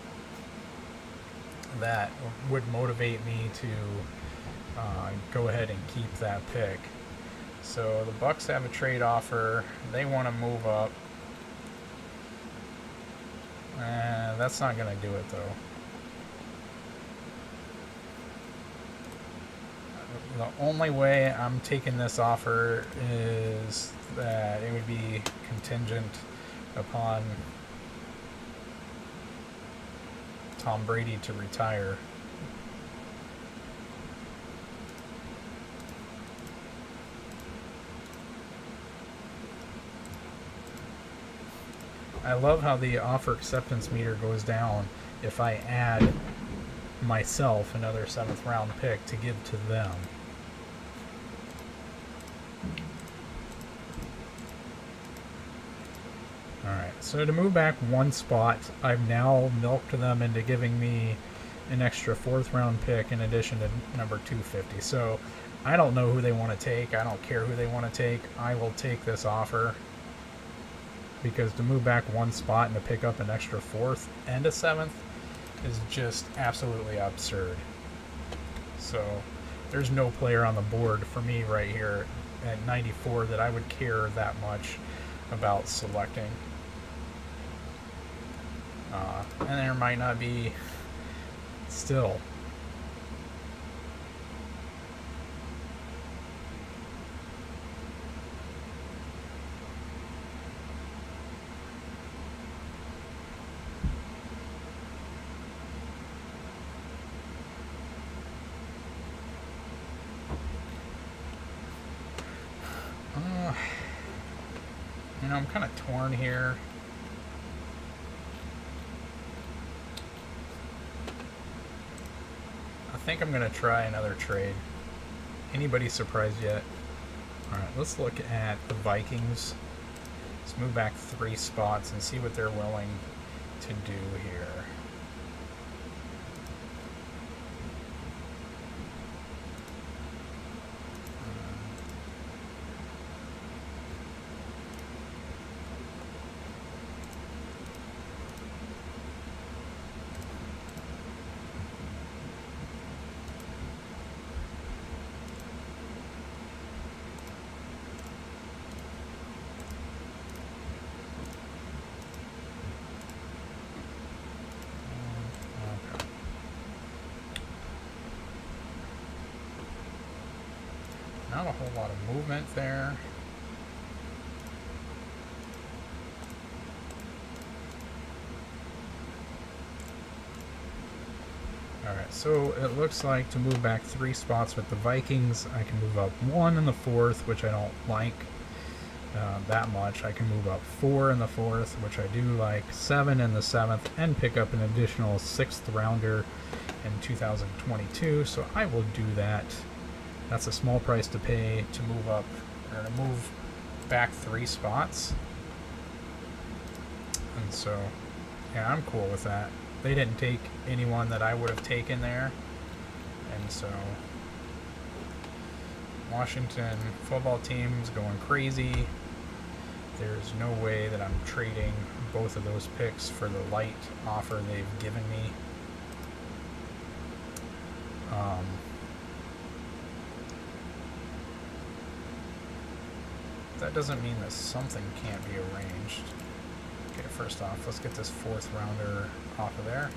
That would motivate me to go ahead and keep that pick. So the Bucks have a trade offer. They want to move up. That's not going to do it, though. The only way I'm taking this offer is that it would be contingent upon Tom Brady to retire. I love how the offer acceptance meter goes down if I add myself another 7th round pick to give to them. Alright, so to move back 1 spot, I've now milked them into giving me an extra 4th round pick in addition to number 250. So I don't know who they want to take. I don't care who they want to take. I will take this offer. Because to move back 1 spot and to pick up an extra 4th and a 7th is just absolutely absurd. So there's no player on the board for me right here at 94 that I would care that much about selecting. And there might not be still. You know, I'm kind of torn here. I think I'm going to try another trade. Anybody surprised yet? Alright, let's look at the Vikings. Let's move back 3 spots and see what they're willing to do here. Not a whole lot of movement there. Alright, so it looks like to move back 3 spots with the Vikings, I can move up 1 in the 4th, which I don't like that much. I can move up 4 in the 4th, which I do like, 7 in the 7th, and pick up an additional 6th rounder in 2022, so I will do that. That's a small price to pay to move up, or to move back 3 spots. And so, yeah, I'm cool with that. They didn't take anyone that I would have taken there. And so, Washington football team's going crazy. There's no way that I'm trading both of those picks for the light offer they've given me. That doesn't mean that something can't be arranged. Okay, first off, let's get this 4th rounder off of there.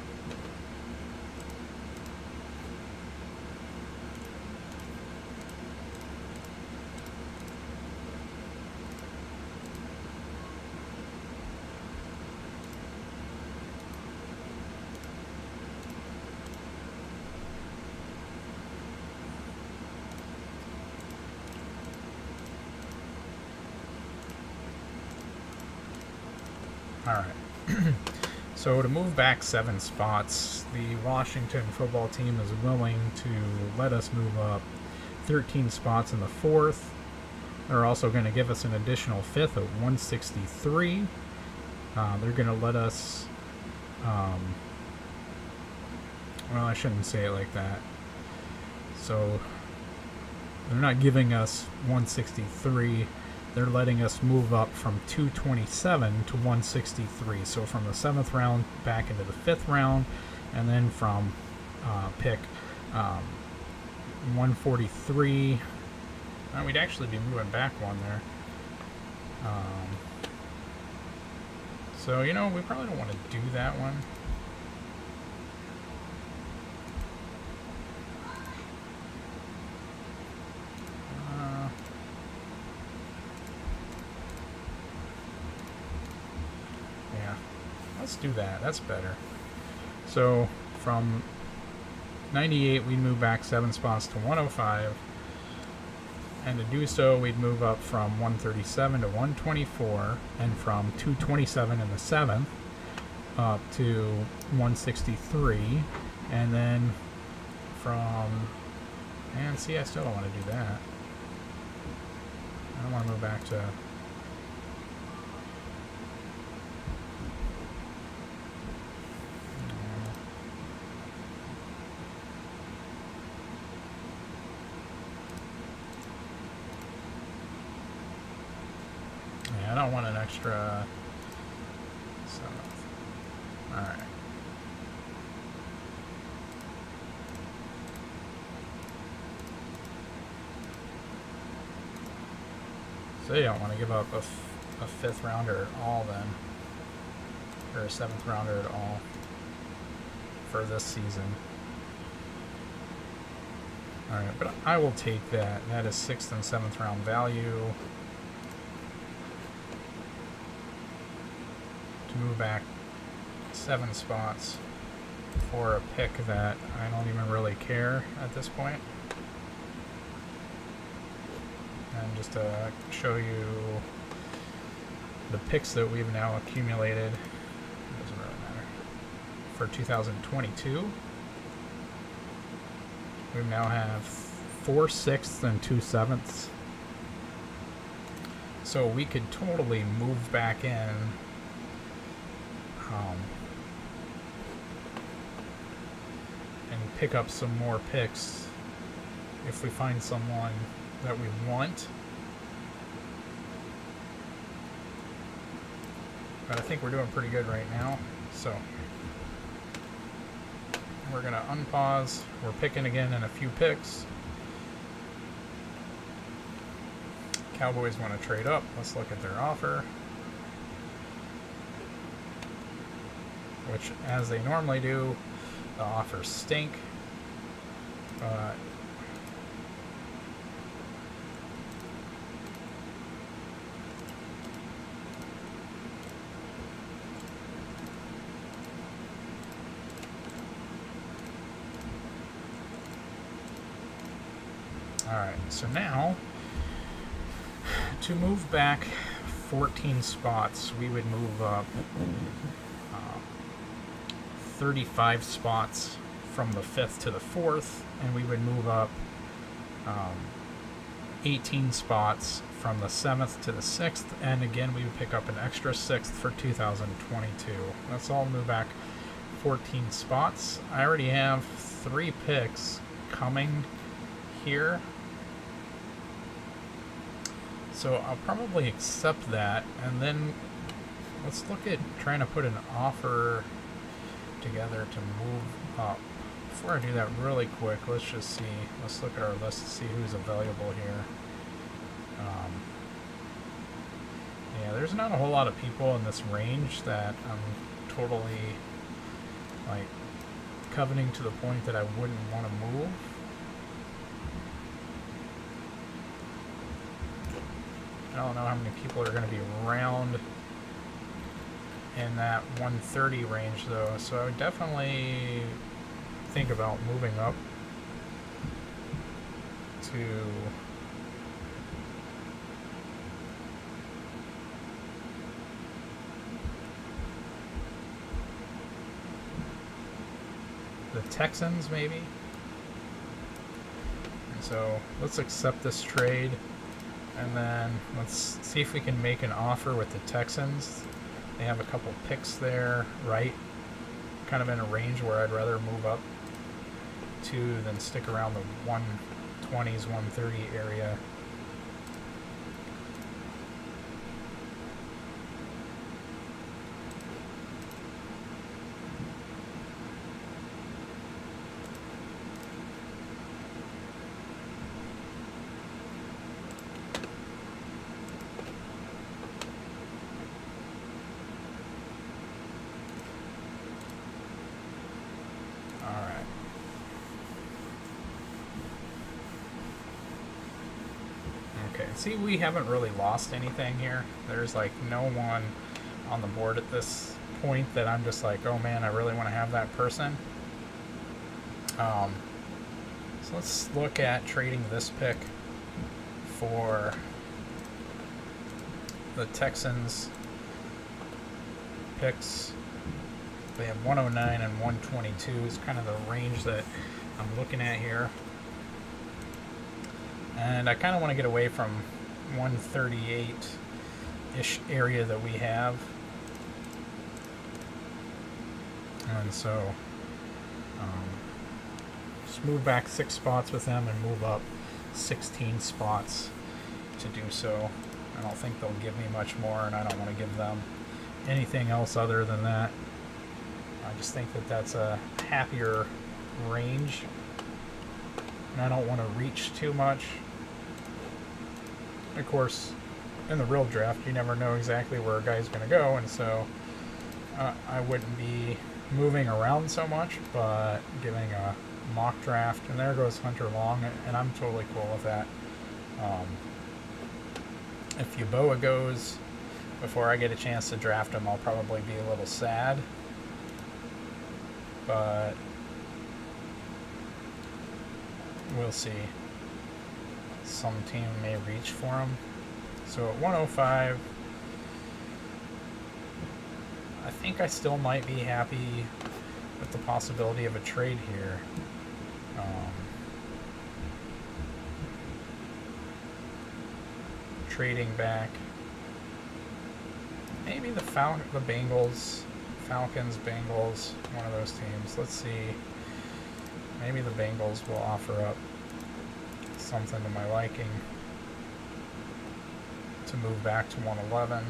Alright, so to move back 7 spots, the Washington football team is willing to let us move up 13 spots in the 4th. They're also going to give us an additional 5th at 163. They're going to let us, well, I shouldn't say it like that. So, they're not giving us 163. They're letting us move up from 227 to 163. So from the 7th round back into the 5th round, and then from pick 143. We'd actually be moving back 1 there. So, you know, we probably don't want to do that one. Let's do that. That's better. So from 98, we'd move back 7 spots to 105. And to do so, we'd move up from 137 to 124. And from 227 in the 7th up to 163. And then from... And see, I still don't want to do that. I don't want to move back to... I don't want an extra 7th. Alright. So you don't want to give up a 5th rounder at all then. Or a 7th rounder at all. For this season. Alright, but I will take that. That is 6th and 7th round value. To move back 7 spots for a pick that I don't even really care at this point. And just to show you the picks that we've now accumulated, it doesn't really matter, for 2022. We now have 4 6ths and 2 7ths. So we could totally move back in and pick up some more picks if we find someone that we want. But I think we're doing pretty good right now. So we're going to unpause. We're picking again in a few picks. Cowboys want to trade up. Let's look at their offer. Which, as they normally do, the offers stink. But Alright, so now, to move back 14 spots, we would move up 35 spots from the 5th to the 4th, and we would move up 18 spots from the 7th to the 6th, and again we would pick up an extra 6th for 2022. That's all move back 14 spots. I already have 3 picks coming here, so I'll probably accept that, and then let's look at trying to put an offer together to move up. Before I do that really quick, let's just see, let's look at our list to see who's available here. Yeah, there's not a whole lot of people in this range that I'm totally like coveting to the point that I wouldn't want to move. I don't know how many people are going to be around in that 130 range though, so I would definitely think about moving up to the Texans maybe. And so let's accept this trade, and then let's see if we can make an offer with the Texans. They have a couple picks there, right? Kind of in a range where I'd rather move up to than stick around the 120s, 130 area. Okay, see, we haven't really lost anything here. There's like no one on the board at this point that I'm just like, oh man, I really want to have that person. So let's look at trading this pick for the Texans picks. They have 109 and 122 is kind of the range that I'm looking at here. And I kind of want to get away from 138-ish area that we have. And so just move back 6 spots with them and move up 16 spots to do so. I don't think they'll give me much more, and I don't want to give them anything else other than that. I just think that that's a happier range, and I don't want to reach too much. Of course, in the real draft, you never know exactly where a guy's going to go, and so I wouldn't be moving around so much, but giving a mock draft, and there goes Hunter Long, and I'm totally cool with that. If Yeboah goes before I get a chance to draft him, I'll probably be a little sad, but we'll see. Some team may reach for him. So at 105, I think I still might be happy with the possibility of a trade here. Trading back. Maybe the Bengals, Falcons, Bengals, one of those teams. Let's see. Maybe the Bengals will offer up something to my liking to move back to 111.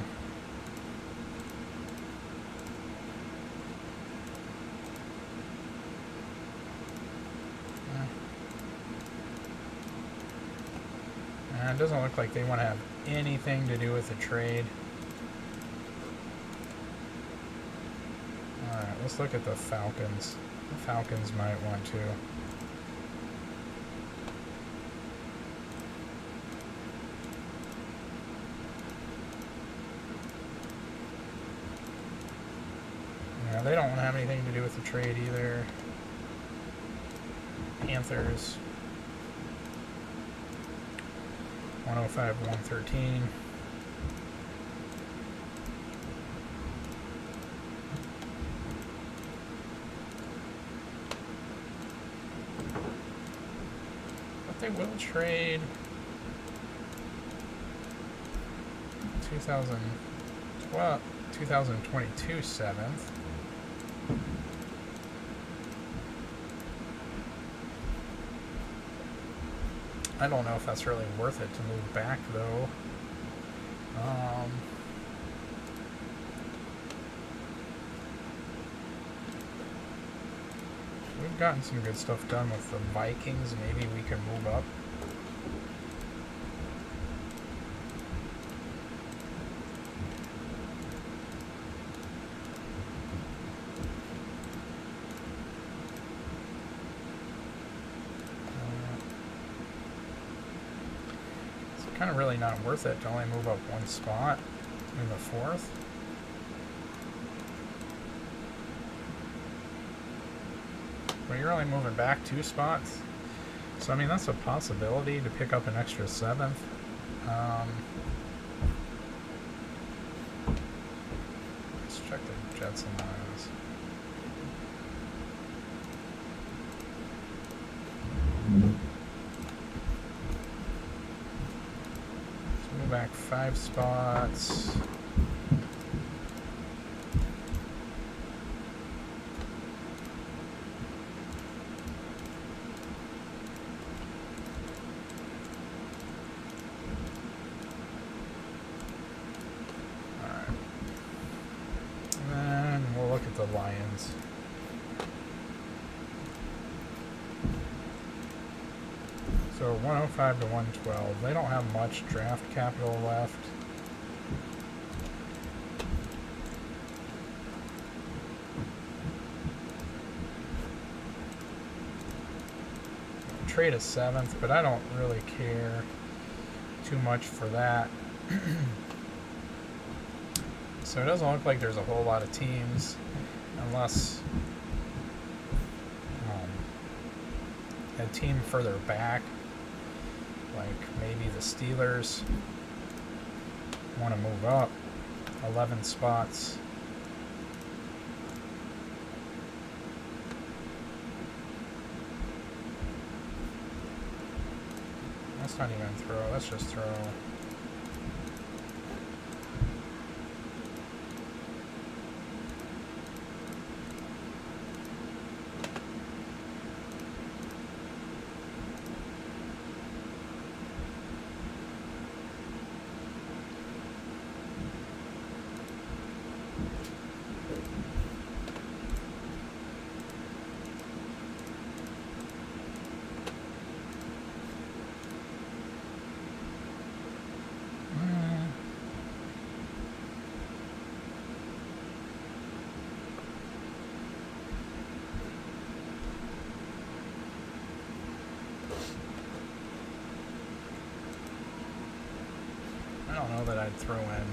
And it doesn't look like they want to have anything to do with the trade. Alright, let's look at the Falcons. The Falcons might want to. Yeah, they don't want to have anything to do with the trade either. Panthers. 105 to 113. But they will trade 2022 7th. I don't know if that's really worth it to move back, though. We've gotten some good stuff done with the Vikings. Maybe we can move up. Kind of really not worth it to only move up one spot in the 4th. But you're only moving back 2 spots. So I mean, that's a possibility to pick up an extra 7th. Let's check the Jets and Lions. Back 5 spots. Alright. And then we'll look at the Lions. So 105 to 112. They don't have much draft capital left. Trade a 7th, but I don't really care too much for that. So it doesn't look like there's a whole lot of teams, unless a team further back, like maybe the Steelers, want to move up 11 spots. That's not even throw, that's just throw. I don't know that I'd throw in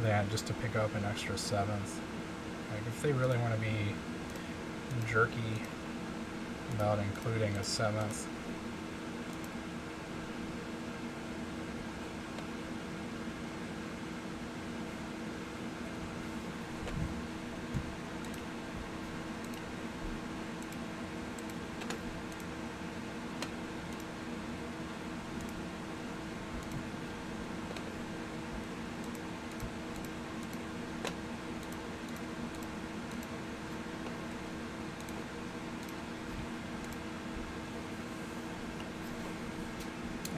that just to pick up an extra 7th. Like, if they really want to be jerky about including a 7th.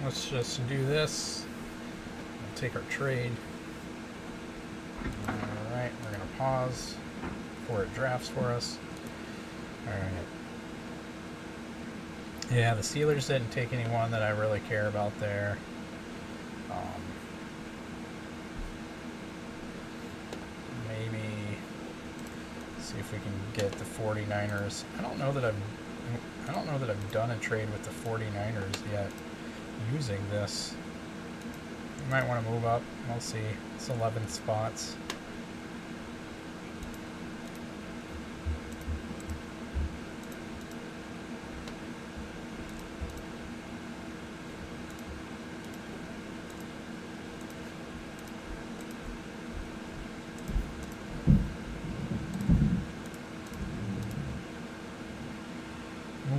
Let's just do this. We'll take our trade. Alright, we're going to pause before it drafts for us. Alright. Yeah, the Steelers didn't take anyone that I really care about there. Maybe see if we can get the 49ers. I don't know that I've done a trade with the 49ers yet using this. You might want to move up. We'll see. It's 11 spots.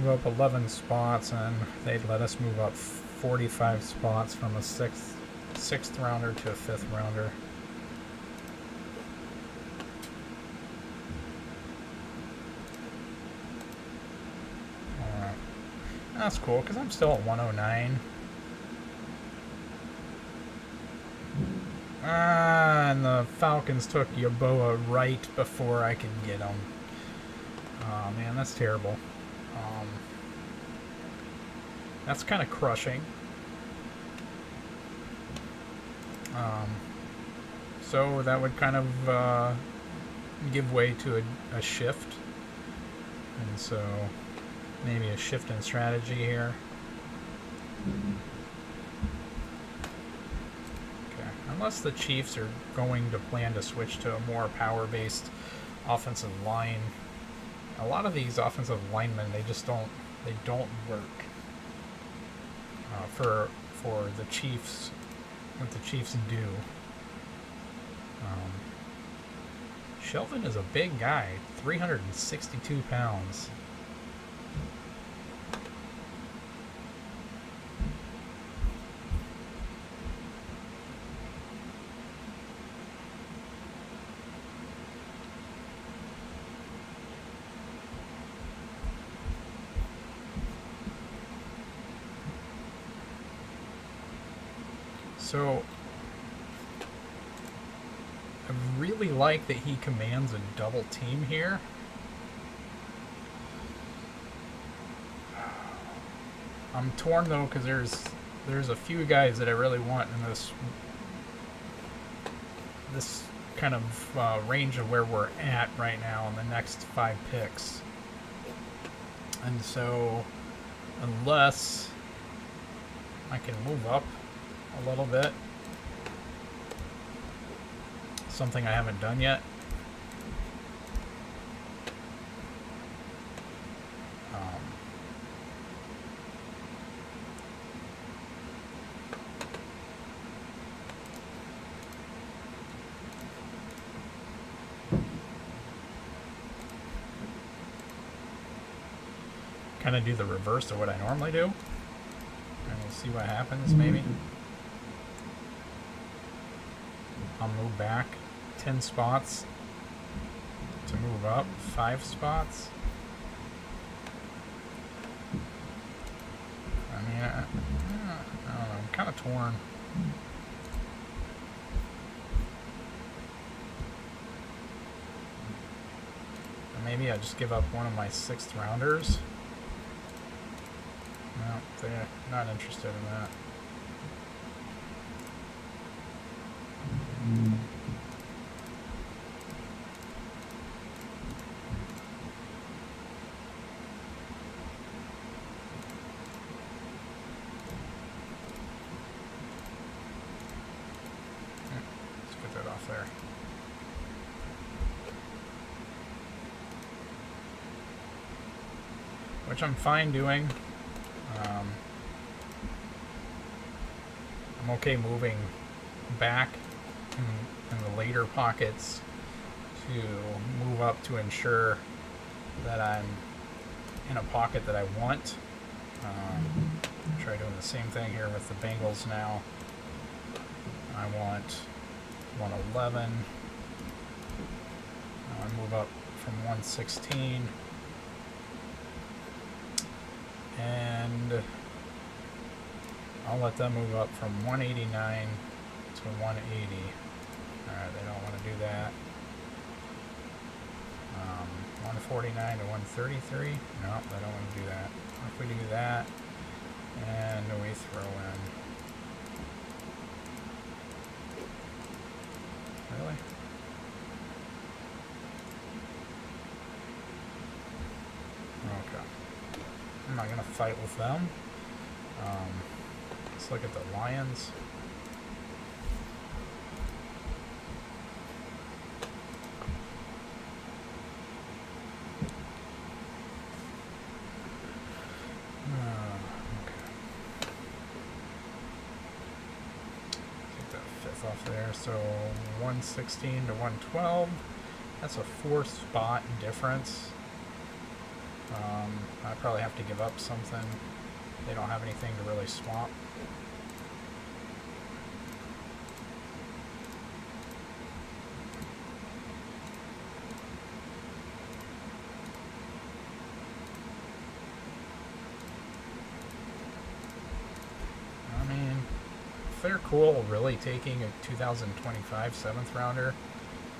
move up 11 spots, and they'd let us move up 45 spots from a sixth rounder to a fifth rounder. That's cool, because I'm still at 109. And the Falcons took Yaboa right before I could get him. Oh man, that's terrible. That's kind of crushing. So that would kind of give way to a shift. And so maybe a shift in strategy here. Okay, unless the Chiefs are going to plan to switch to a more power-based offensive line. A lot of these offensive linemen, they don't work for the Chiefs. What the Chiefs do. Shelvin is a big guy, 362 pounds. So, I really like that he commands a double team here. I'm torn though, because there's a few guys that I really want in this kind of range of where we're at right now in the next 5 picks. And so, unless I can move up a little bit, something I haven't done yet. Kind of do the reverse of what I normally do, and we'll see what happens. Maybe I'll move back 10 spots to move up 5 spots. I mean, I don't know, I'm kind of torn. Maybe I just give up one of my 6th rounders. No, they're not interested in that. Let's get that off there. Which I'm fine doing. I'm okay moving back in the later pockets to move up to ensure that I'm in a pocket that I want. Try doing the same thing here with the Bengals now. I want 111. I move up from 116. And I'll let them move up from 189 to 180. Alright, they don't want to do that. 149 to 133. No, they don't want to do that. If we do that, and we throw in... Really? Okay. I'm not going to fight with them. Let's look at the Lions. Okay. Take that 5th off there. So 116 to 112. That's a 4 spot difference. I probably have to give up something. They don't have anything to really swap. I mean, if they're cool really taking a 2025 7th rounder,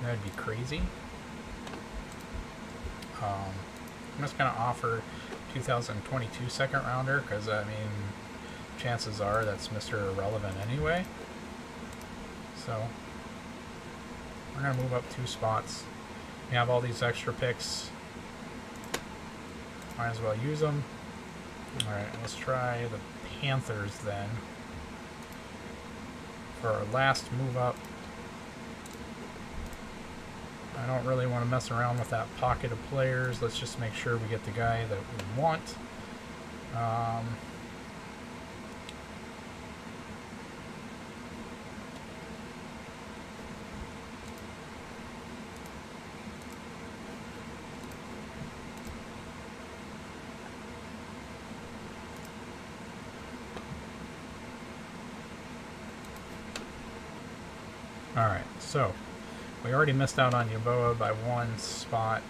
that'd be crazy. I'm just going to offer 2022 second rounder because, I mean, chances are that's Mr. Irrelevant anyway. So, we're going to move up 2 spots. We have all these extra picks. Might as well use them. Alright, let's try the Panthers then. For our last move up. I don't really want to mess around with that pocket of players. Let's just make sure we get the guy that we want. Alright, so we already missed out on Yeboah by 1 spot.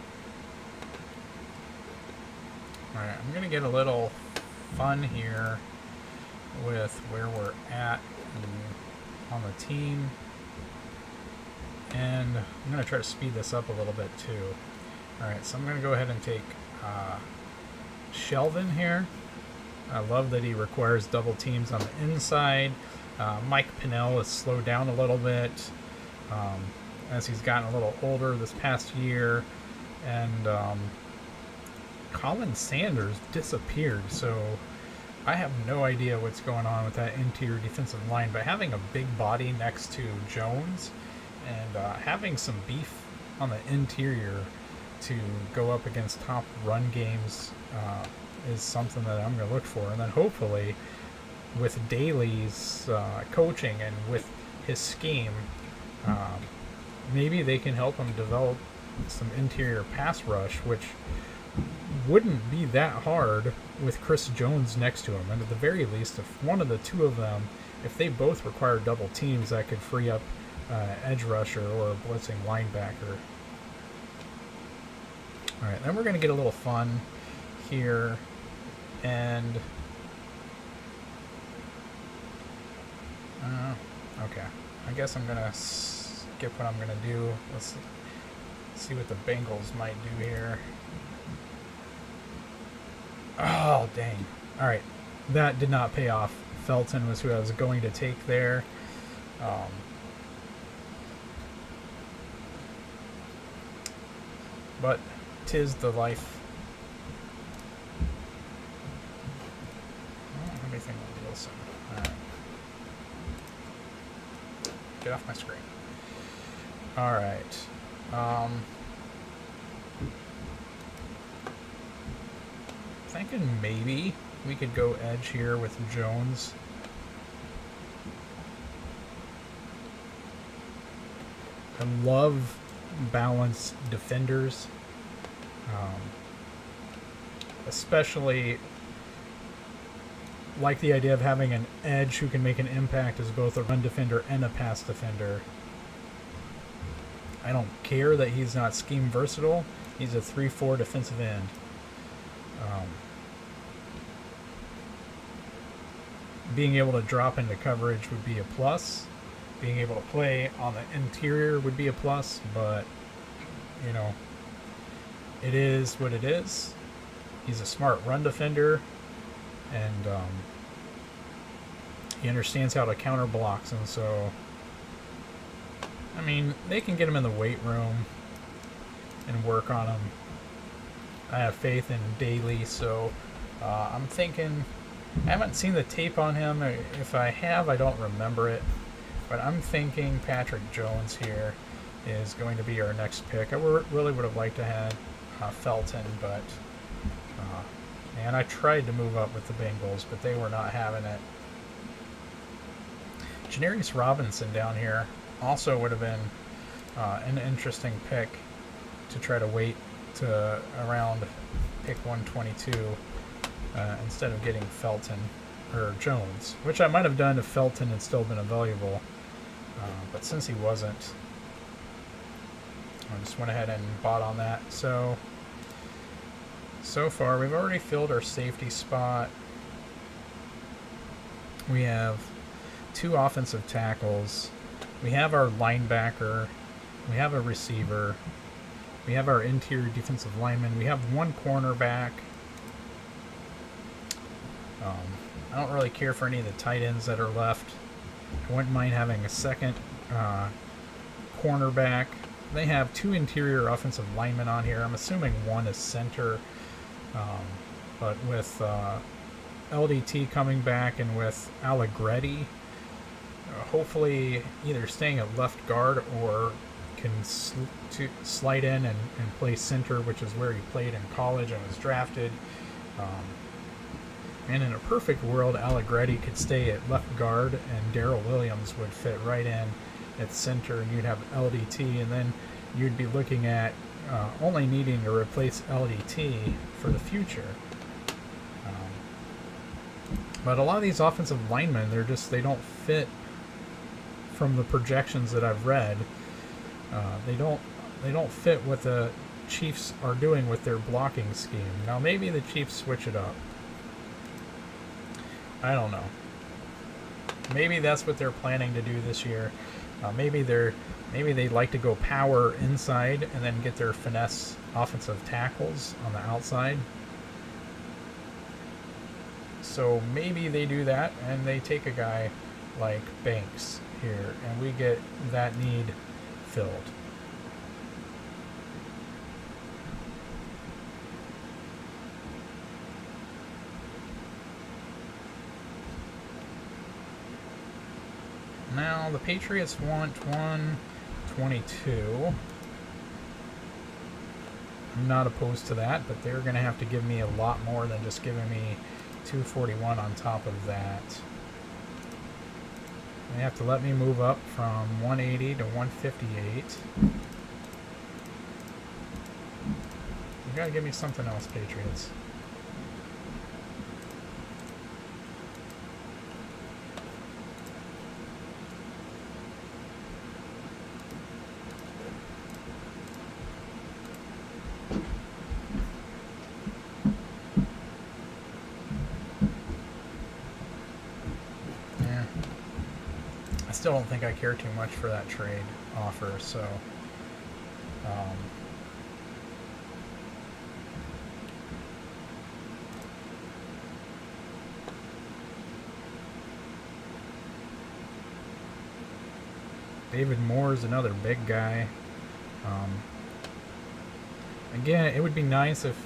Alright, I'm going to get a little fun here with where we're at on the team. And I'm going to try to speed this up a little bit too. Alright, so I'm going to go ahead and take Shelvin here. I love that he requires double teams on the inside. Mike Pinnell has slowed down a little bit as he's gotten a little older this past year. And Colin Sanders disappeared, so I have no idea what's going on with that interior defensive line. But having a big body next to Jones and having some beef on the interior to go up against top run games is something that I'm going to look for. And then hopefully with Daly's coaching and with his scheme, maybe they can help him develop some interior pass rush, which wouldn't be that hard with Chris Jones next to him. And at the very least, if one of the two of them, if they both require double teams, that could free up edge rusher or a blitzing linebacker. Alright, then we're going to get a little fun here. And okay, I guess I'm gonna skip what I'm gonna do. Let's see what the Bengals might do here. Oh, dang. Alright, that did not pay off. Felton was who I was going to take there. But 'tis the life. Everything with Wilson. Alright. Get off my screen. Alright. Thinking maybe we could go edge here with Jones. I love balanced defenders. Especially like the idea of having an edge who can make an impact as both a run defender and a pass defender. I don't care that he's not scheme versatile. He's a 3-4 defensive end. Being able to drop into coverage would be a plus. Being able to play on the interior would be a plus, but, you know, it is what it is. He's a smart run defender, and he understands how to counter blocks, and so, I mean, they can get him in the weight room and work on him. I have faith in Daly, so I'm thinking, I haven't seen the tape on him. If I have, I don't remember it. But I'm thinking Patrick Jones here is going to be our next pick. I really would have liked to have Felton, but man, I tried to move up with the Bengals, but they were not having it. Janarius Robinson down here also would have been an interesting pick to try to wait to around pick 122 instead of getting Felton or Jones, which I might have done if Felton had still been available. But since he wasn't, I just went ahead and bought on that. So far, we've already filled our safety spot. We have 2 offensive tackles. We have our linebacker. We have a receiver. We have our interior defensive lineman. We have 1 cornerback. I don't really care for any of the tight ends that are left. I wouldn't mind having a second cornerback. They have 2 interior offensive linemen on here. I'm assuming 1 is center. But with LDT coming back and with Allegretti, hopefully either staying at left guard or can slide in and play center, which is where he played in college and was drafted. And in a perfect world, Allegretti could stay at left guard and Darrell Williams would fit right in at center, and you'd have LDT, and then you'd be looking at only needing to replace LDT for the future. But a lot of these offensive linemen, they don't fit from the projections that I've read. They don't fit what the Chiefs are doing with their blocking scheme. Now maybe the Chiefs switch it up. I don't know. Maybe that's what they're planning to do this year. Maybe they like to go power inside and then get their finesse offensive tackles on the outside. So maybe they do that and they take a guy like Banks here and we get that need filled. Now the Patriots want 122. I'm not opposed to that, but they're going to have to give me a lot more than just giving me 241 on top of that. They have to let me move up from 180 to 158. You got to give me something else, Patriots. Still don't think I care too much for that trade offer, so David Moore is another big guy. Again, it would be nice if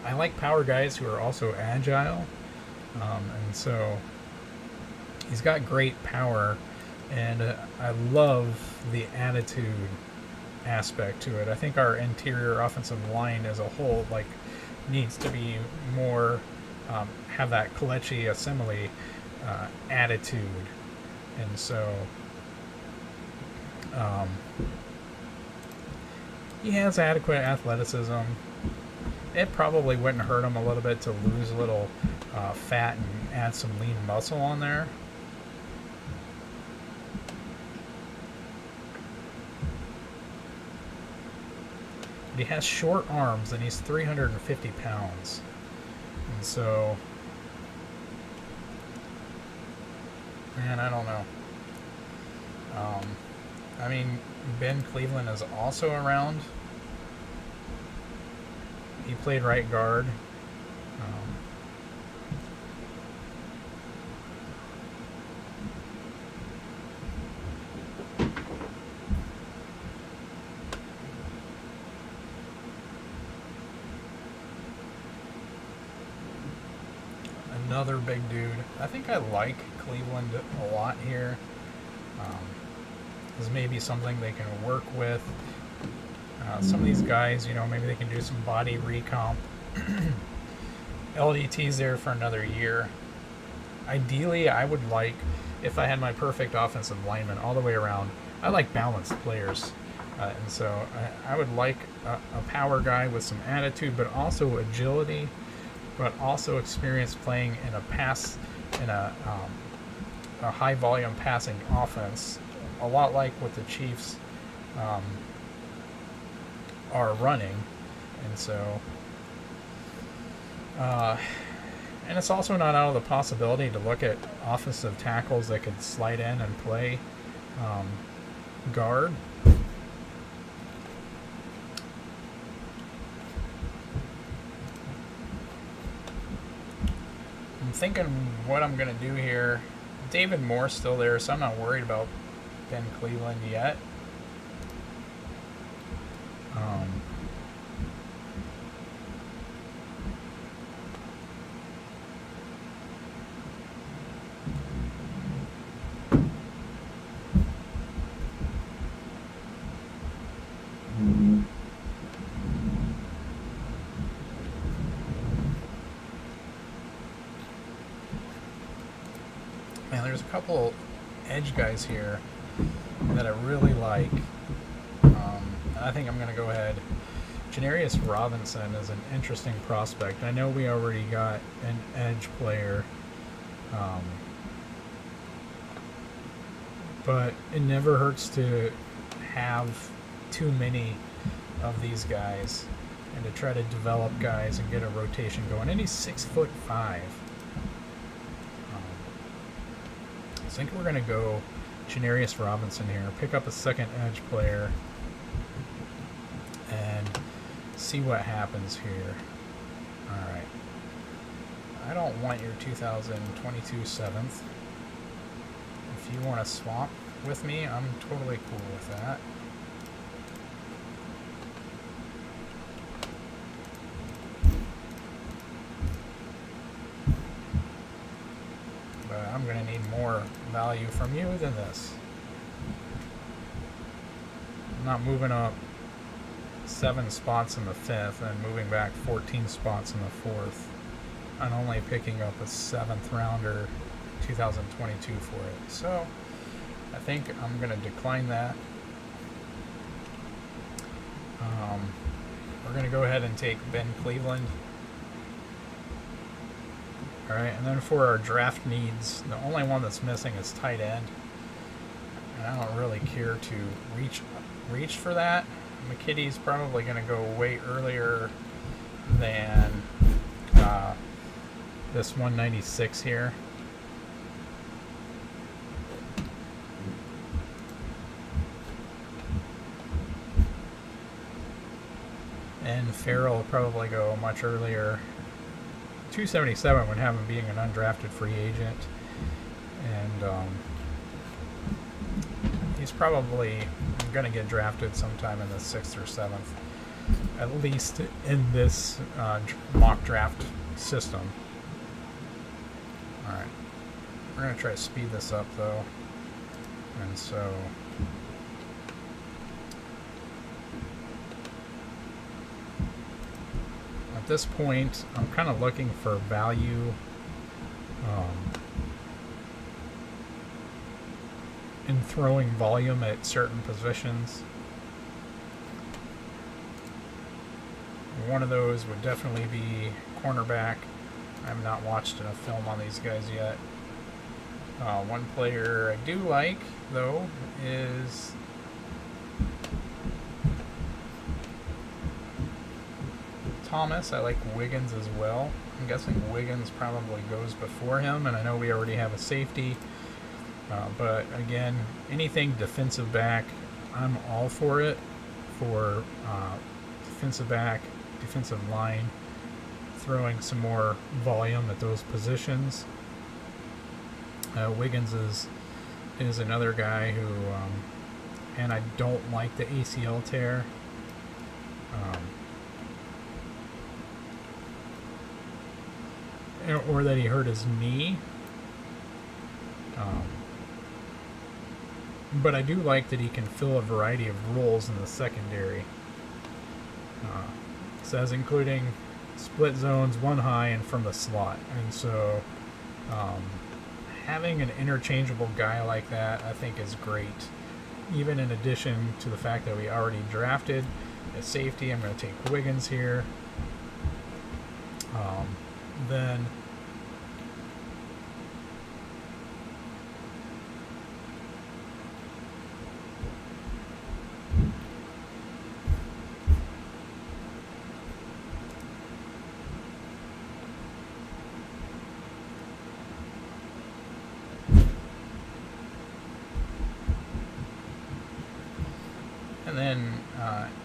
I like power guys who are also agile. And so he's got great power, and I love the attitude aspect to it. I think our interior offensive line as a whole needs to be more have that Kelechi Assembly attitude, and so he has adequate athleticism. It probably wouldn't hurt him a little bit to lose a little fat and add some lean muscle on there. But he has short arms and he's 350 pounds. And so, man, I don't know. I mean, Ben Cleveland is also around. He played right guard. Another big dude. I think I like Cleveland a lot here. This may be something they can work with. Some of these guys, maybe they can do some body recomp. LDT's there for another year. Ideally, I would like, if I had my perfect offensive lineman all the way around, I like balanced players. And so I would like a power guy with some attitude, but also agility, but also experience playing in a high volume passing offense, a lot like what the Chiefs um, are running. And so, and it's also not out of the possibility to look at offensive tackles that could slide in and play guard. I'm thinking what I'm going to do here. David Moore's still there, so I'm not worried about Ben Cleveland yet. Man, there's a couple edge guys here that I really like. I think I'm going to go ahead. Janarius Robinson is an interesting prospect. I know we already got an edge player, but it never hurts to have too many of these guys and to try to develop guys and get a rotation going. And he's 6'5". I think we're going to go Janarius Robinson here. Pick up a second edge player and see what happens here. Alright. I don't want your 2022 7th. If you want to swap with me, I'm totally cool with that. But I'm going to need more value from you than this. I'm not moving up 7 spots in the 5th and moving back 14 spots in the 4th. I'm only picking up a 7th rounder 2022 for it. So I think I'm going to decline that. We're going to go ahead and take Ben Cleveland. Alright, and then for our draft needs, the only one that's missing is tight end. And I don't really care to reach for that. McKitty's probably going to go way earlier than this 196 here. And Farrell will probably go much earlier. 277 would have him being an undrafted free agent. And he's probably going to get drafted sometime in the 6th or 7th, at least in this mock draft system. Alright, we're going to try to speed this up though, and so at this point I'm kind of looking for value in throwing volume at certain positions. One of those would definitely be cornerback. I have not watched enough film on these guys yet. One player I do like, though, is Thomas. I like Wiggins as well. I'm guessing Wiggins probably goes before him, and I know we already have a safety. But again, anything defensive back, I'm all for it. For defensive back, defensive line, throwing some more volume at those positions. Wiggins is another guy who, and I don't like the ACL tear. Or that he hurt his knee. But I do like that he can fill a variety of roles in the secondary. It says including split zones, one high, and from the slot. And so having an interchangeable guy like that, I think, is great. even in addition to the fact that we already drafted a safety. I'm going to take Wiggins here. Then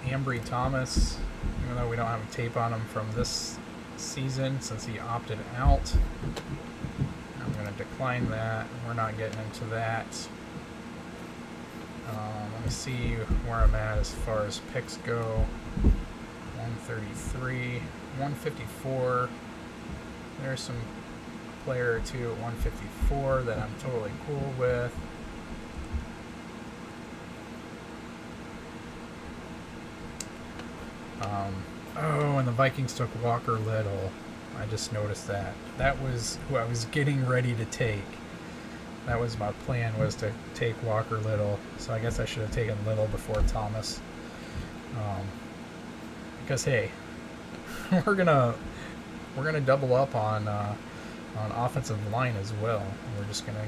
Ambry Thomas, even though we don't have a tape on him from this season since he opted out. I'm going to decline that. We're not getting into that. Let me see where I'm at as far as picks go. 133, 154. There's some player or two at 154 that I'm totally cool with. Oh, and the Vikings took Walker Little. I just noticed that. That was who I was getting ready to take. That was my plan, was to take Walker Little. So I guess I should have taken Little before Thomas. Because hey, we're gonna double up on offensive line as well. We're just gonna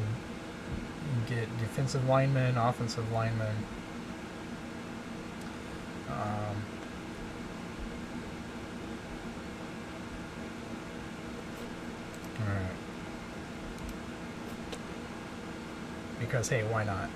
get defensive linemen, offensive linemen. Alright. Because, hey, why not?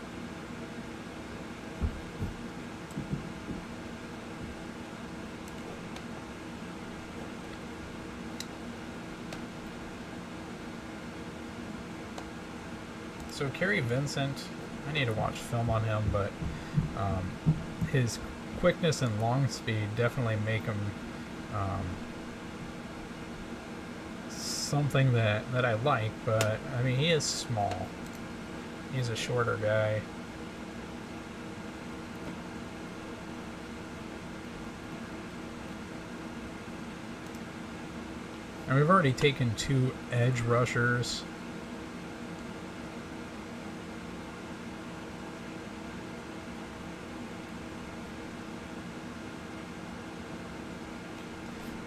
So, Kerry Vincent, I need to watch film on him, but his quickness and long speed definitely make him something that I like, but I mean, he is small. He's a shorter guy. And we've already taken 2 edge rushers.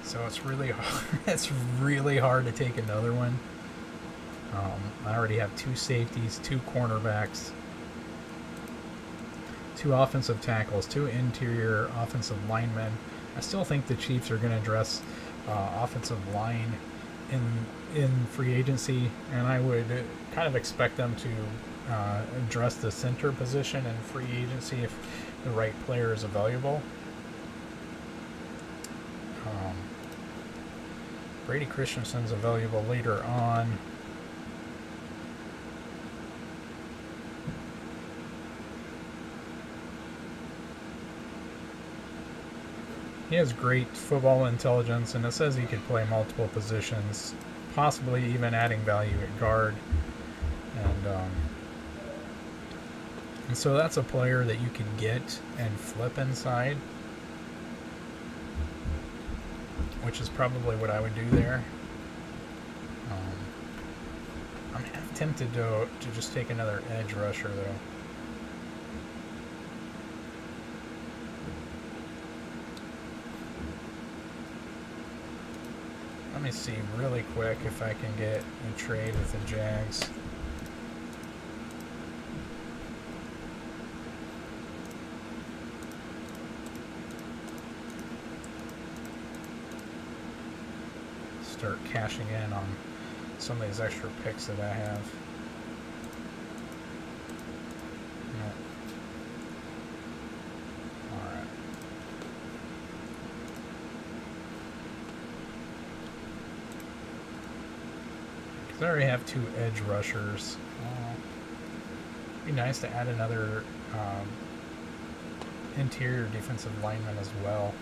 So it's really hard. It's really hard to take another one. I already have 2 safeties, 2 cornerbacks, 2 offensive tackles, 2 interior offensive linemen. I still think the Chiefs are going to address offensive line in free agency, and I would kind of expect them to address the center position in free agency if the right player is available. Brady Christensen's available later on. He has great football intelligence, and it says he could play multiple positions, possibly even adding value at guard. And so that's a player that you can get and flip inside, which is probably what I would do there. I'm half tempted to just take another edge rusher, though. Let me see really quick if I can get a trade with the Jags. Start cashing in on some of these extra picks that I have. No. Alright. Because I already have 2 edge rushers. It'd be nice to add another interior defensive lineman as well.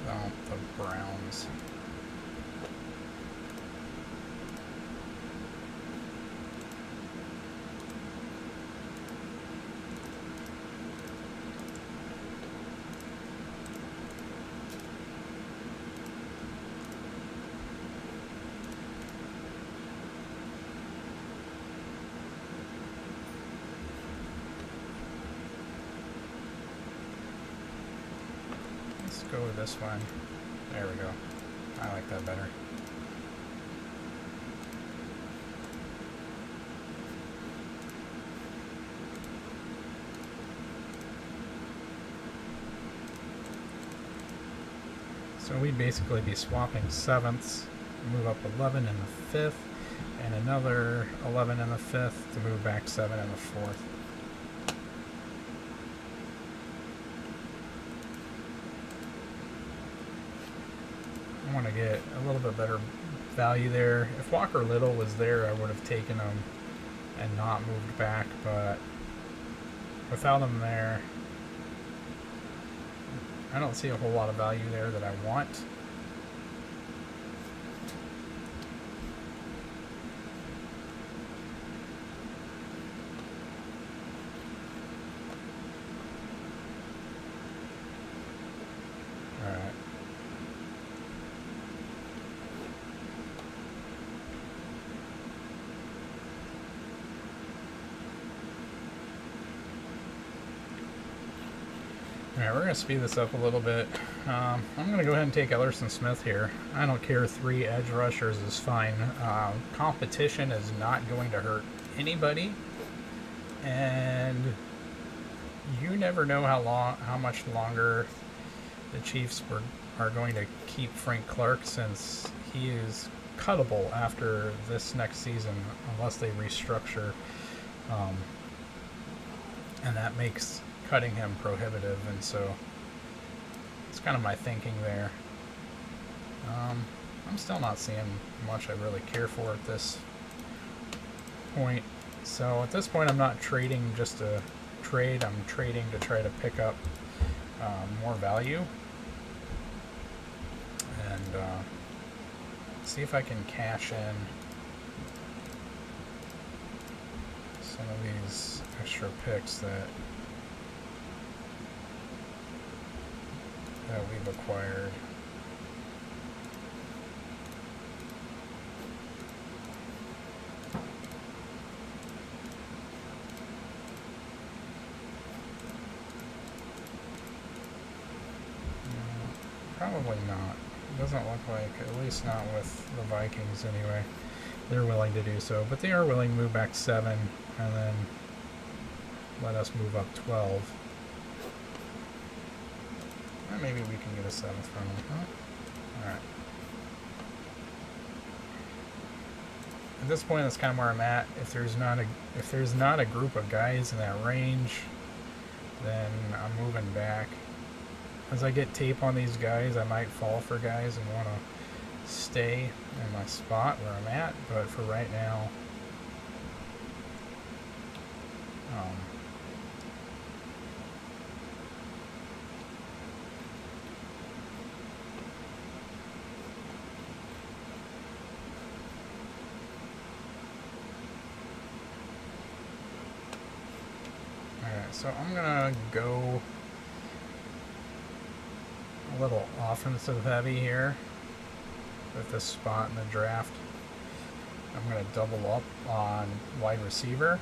Oh, the Browns. Let's go with this one. There we go. I like that better. So we'd basically be swapping sevenths, move up 11 in the fifth, and another 11 in the fifth to move back 7 in the fourth. I want to get a little bit better value there. If Walker Little was there, I would have taken him and not moved back, but without him there, I don't see a whole lot of value there that I want. Alright. Alright, we're going to speed this up a little bit. I'm going to go ahead and take Ellerson Smith here. I don't care, 3 edge rushers is fine. Competition is not going to hurt anybody. And you never know how much longer the Chiefs are going to keep Frank Clark, since he is cuttable after this next season unless they restructure. And that makes cutting him prohibitive, and so it's kind of my thinking there. I'm still not seeing much I really care for at this point. So at this point, I'm not trading just to trade. I'm trading to try to pick up more value and see if I can cash in some of these extra picks that we've acquired. Probably not. It doesn't look like, at least not with the Vikings anyway. They're willing to do so, but they are willing to move back 7 and then let us move up 12. Maybe we can get a 7th from them, huh? Alright. At this point, that's kind of where I'm at. If there's not a group of guys in that range, then I'm moving back. As I get tape on these guys, I might fall for guys and want to stay in my spot where I'm at, but for right now, so I'm gonna go a little offensive heavy here with this spot in the draft. I'm gonna double up on wide receiver.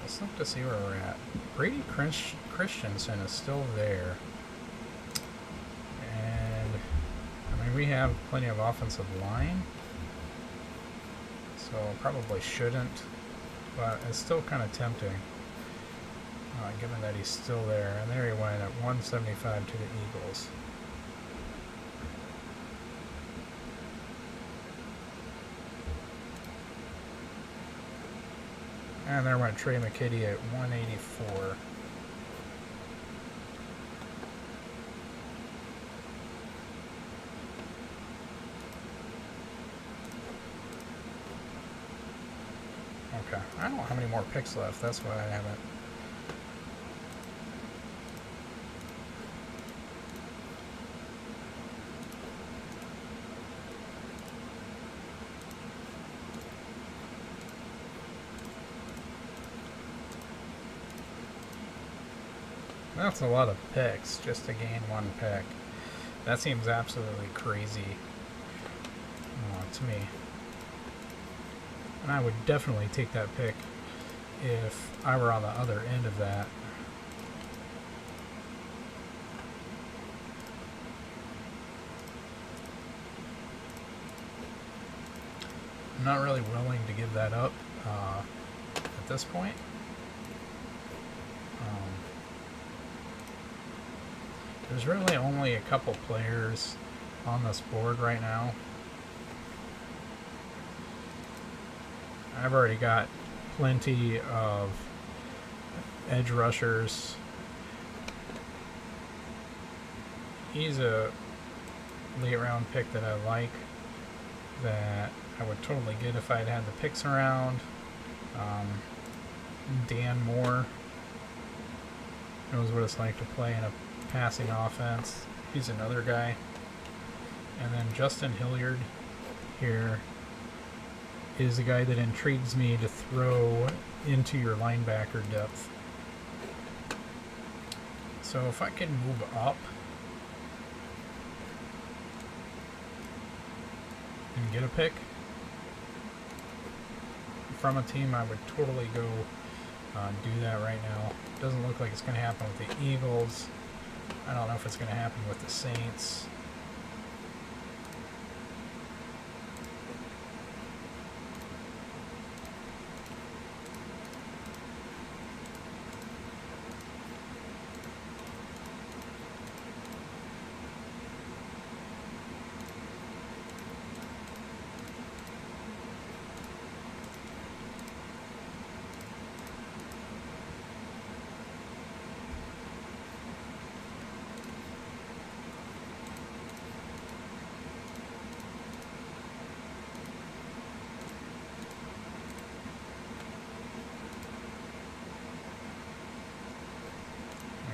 Let's look to see where we're at. Brady Christensen is still there. And, I mean, we have plenty of offensive line. So, probably shouldn't. But it's still kind of tempting. Given that he's still there. And there he went at 175 to the Eagles. And there went Trey McKitty at 184. Okay. I don't have any more picks left. That's why I haven't. That's a lot of picks just to gain one pick. That seems absolutely crazy to me. And I would definitely take that pick if I were on the other end of that. I'm not really willing to give that up at this point. There's really only a couple players on this board right now. I've already got plenty of edge rushers. He's a late round pick that I like, that I would totally get if I'd had the picks around. Dan Moore knows what it's like to play in a passing offense. He's another guy. And then Justin Hilliard here is a guy that intrigues me to throw into your linebacker depth. So if I can move up and get a pick from a team, I would totally go do that right now. Doesn't look like it's going to happen with the Eagles. I don't know if it's going to happen with the Saints.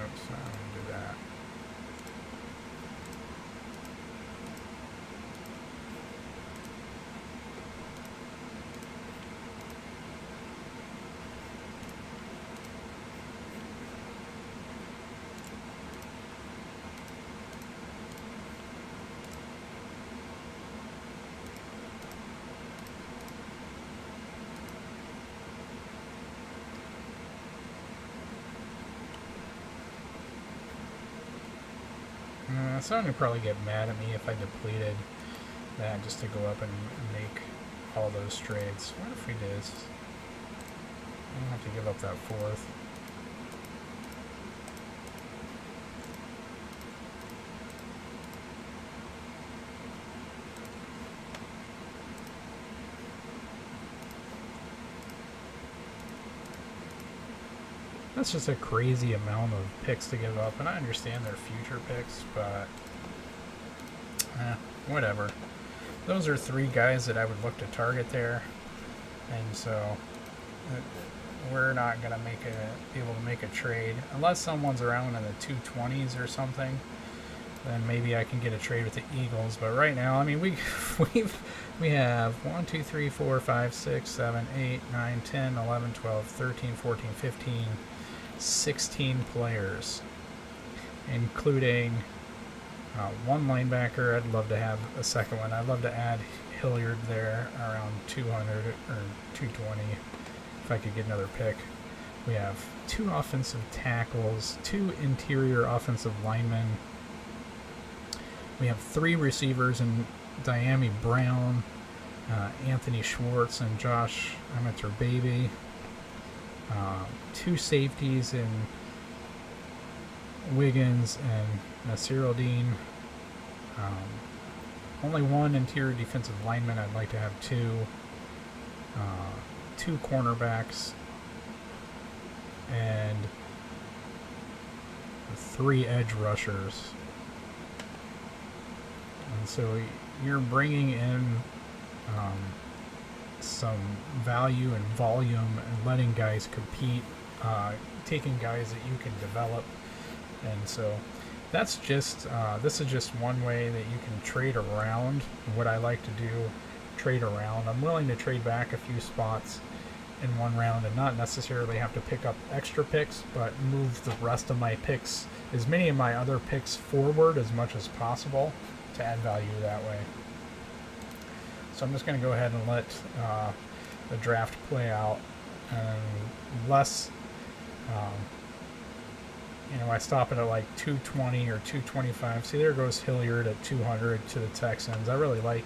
Oops, I didn't do that. Someone would probably get mad at me if I depleted that just to go up and make all those trades. What if we did? I don't have to give up that fourth. That's just a crazy amount of picks to give up, and I understand they're future picks, but whatever. Those are three guys that I would look to target there, and so we're not going to be able to make a trade unless someone's around in the 220s or something. Then maybe I can get a trade with the Eagles. But right now, I mean, we have 1, 2, 3, 4, 5, 6, 7, 8, 9, 10, 11, 12, 13, 14, 15, 16 players, including one linebacker. I'd love to have a second one. I'd love to add Hilliard there around 200 or 220 if I could get another pick. We have 2 offensive tackles, 2 interior offensive linemen. We have 3 receivers in Diami Brown, Anthony Schwartz, and Josh Amateur-Baby. 2 safeties in Wiggins and Nasir Al-Din. Only 1 interior defensive lineman. I'd like to have 2. 2 cornerbacks and 3 edge rushers. And so you're bringing in some value and volume and letting guys compete, taking guys that you can develop. And so that's just this is just one way that you can trade around. What I like to do, trade around. I'm willing to trade back a few spots in one round and not necessarily have to pick up extra picks, but move the rest of my picks, as many of my other picks, forward as much as possible to add value that way. So I'm just going to go ahead and let the draft play out, unless I stop it at like 220 or 225. See, there goes Hilliard at 200 to the Texans. I really like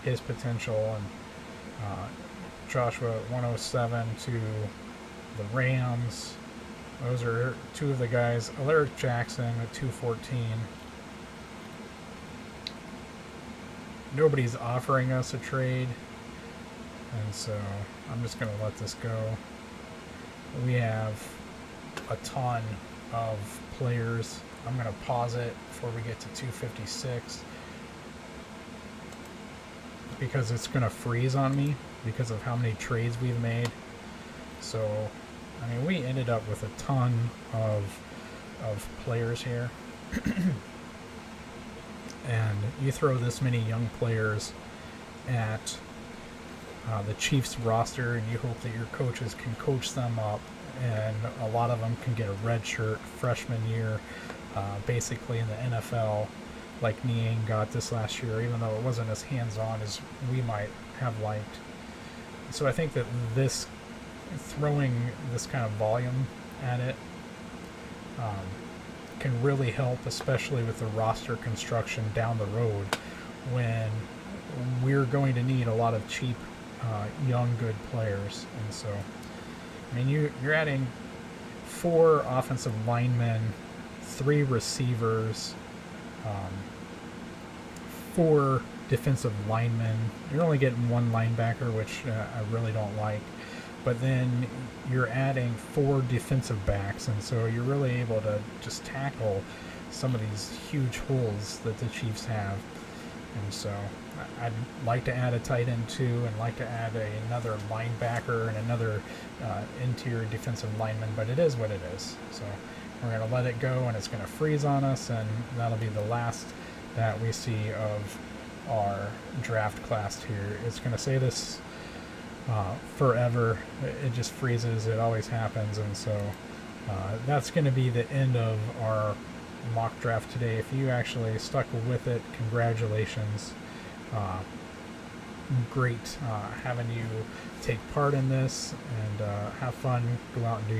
his potential. And Joshua at 107 to the Rams. Those are two of the guys. Alaric Jackson at 214. Nobody's offering us a trade, and so I'm just going to let this go. We have a ton of players. I'm going to pause it before we get to 256 because it's going to freeze on me because of how many trades we've made. So, I mean, we ended up with a ton of players here. And you throw this many young players at the Chiefs roster, and you hope that your coaches can coach them up, and a lot of them can get a red shirt freshman year, basically in the NFL, like Niang got this last year, even though it wasn't as hands-on as we might have liked. So I think that this, throwing this kind of volume at it, can really help, especially with the roster construction down the road, when we're going to need a lot of cheap, young, good players. And so, I mean, you're adding 4 offensive linemen, 3 receivers, 4 defensive linemen. You're only getting 1 linebacker, which I really don't like. But then you're adding 4 defensive backs, and so you're really able to just tackle some of these huge holes that the Chiefs have. And so I'd like to add a tight end too, and like to add another linebacker and another interior defensive lineman, but it is what it is. So we're going to let it go, and it's going to freeze on us, and that'll be the last that we see of our draft class here. It's going to say this forever. It just freezes. It always happens. And so that's going to be the end of our mock draft today. If you actually stuck with it, congratulations. Great having you take part in this, and have fun. Go out and do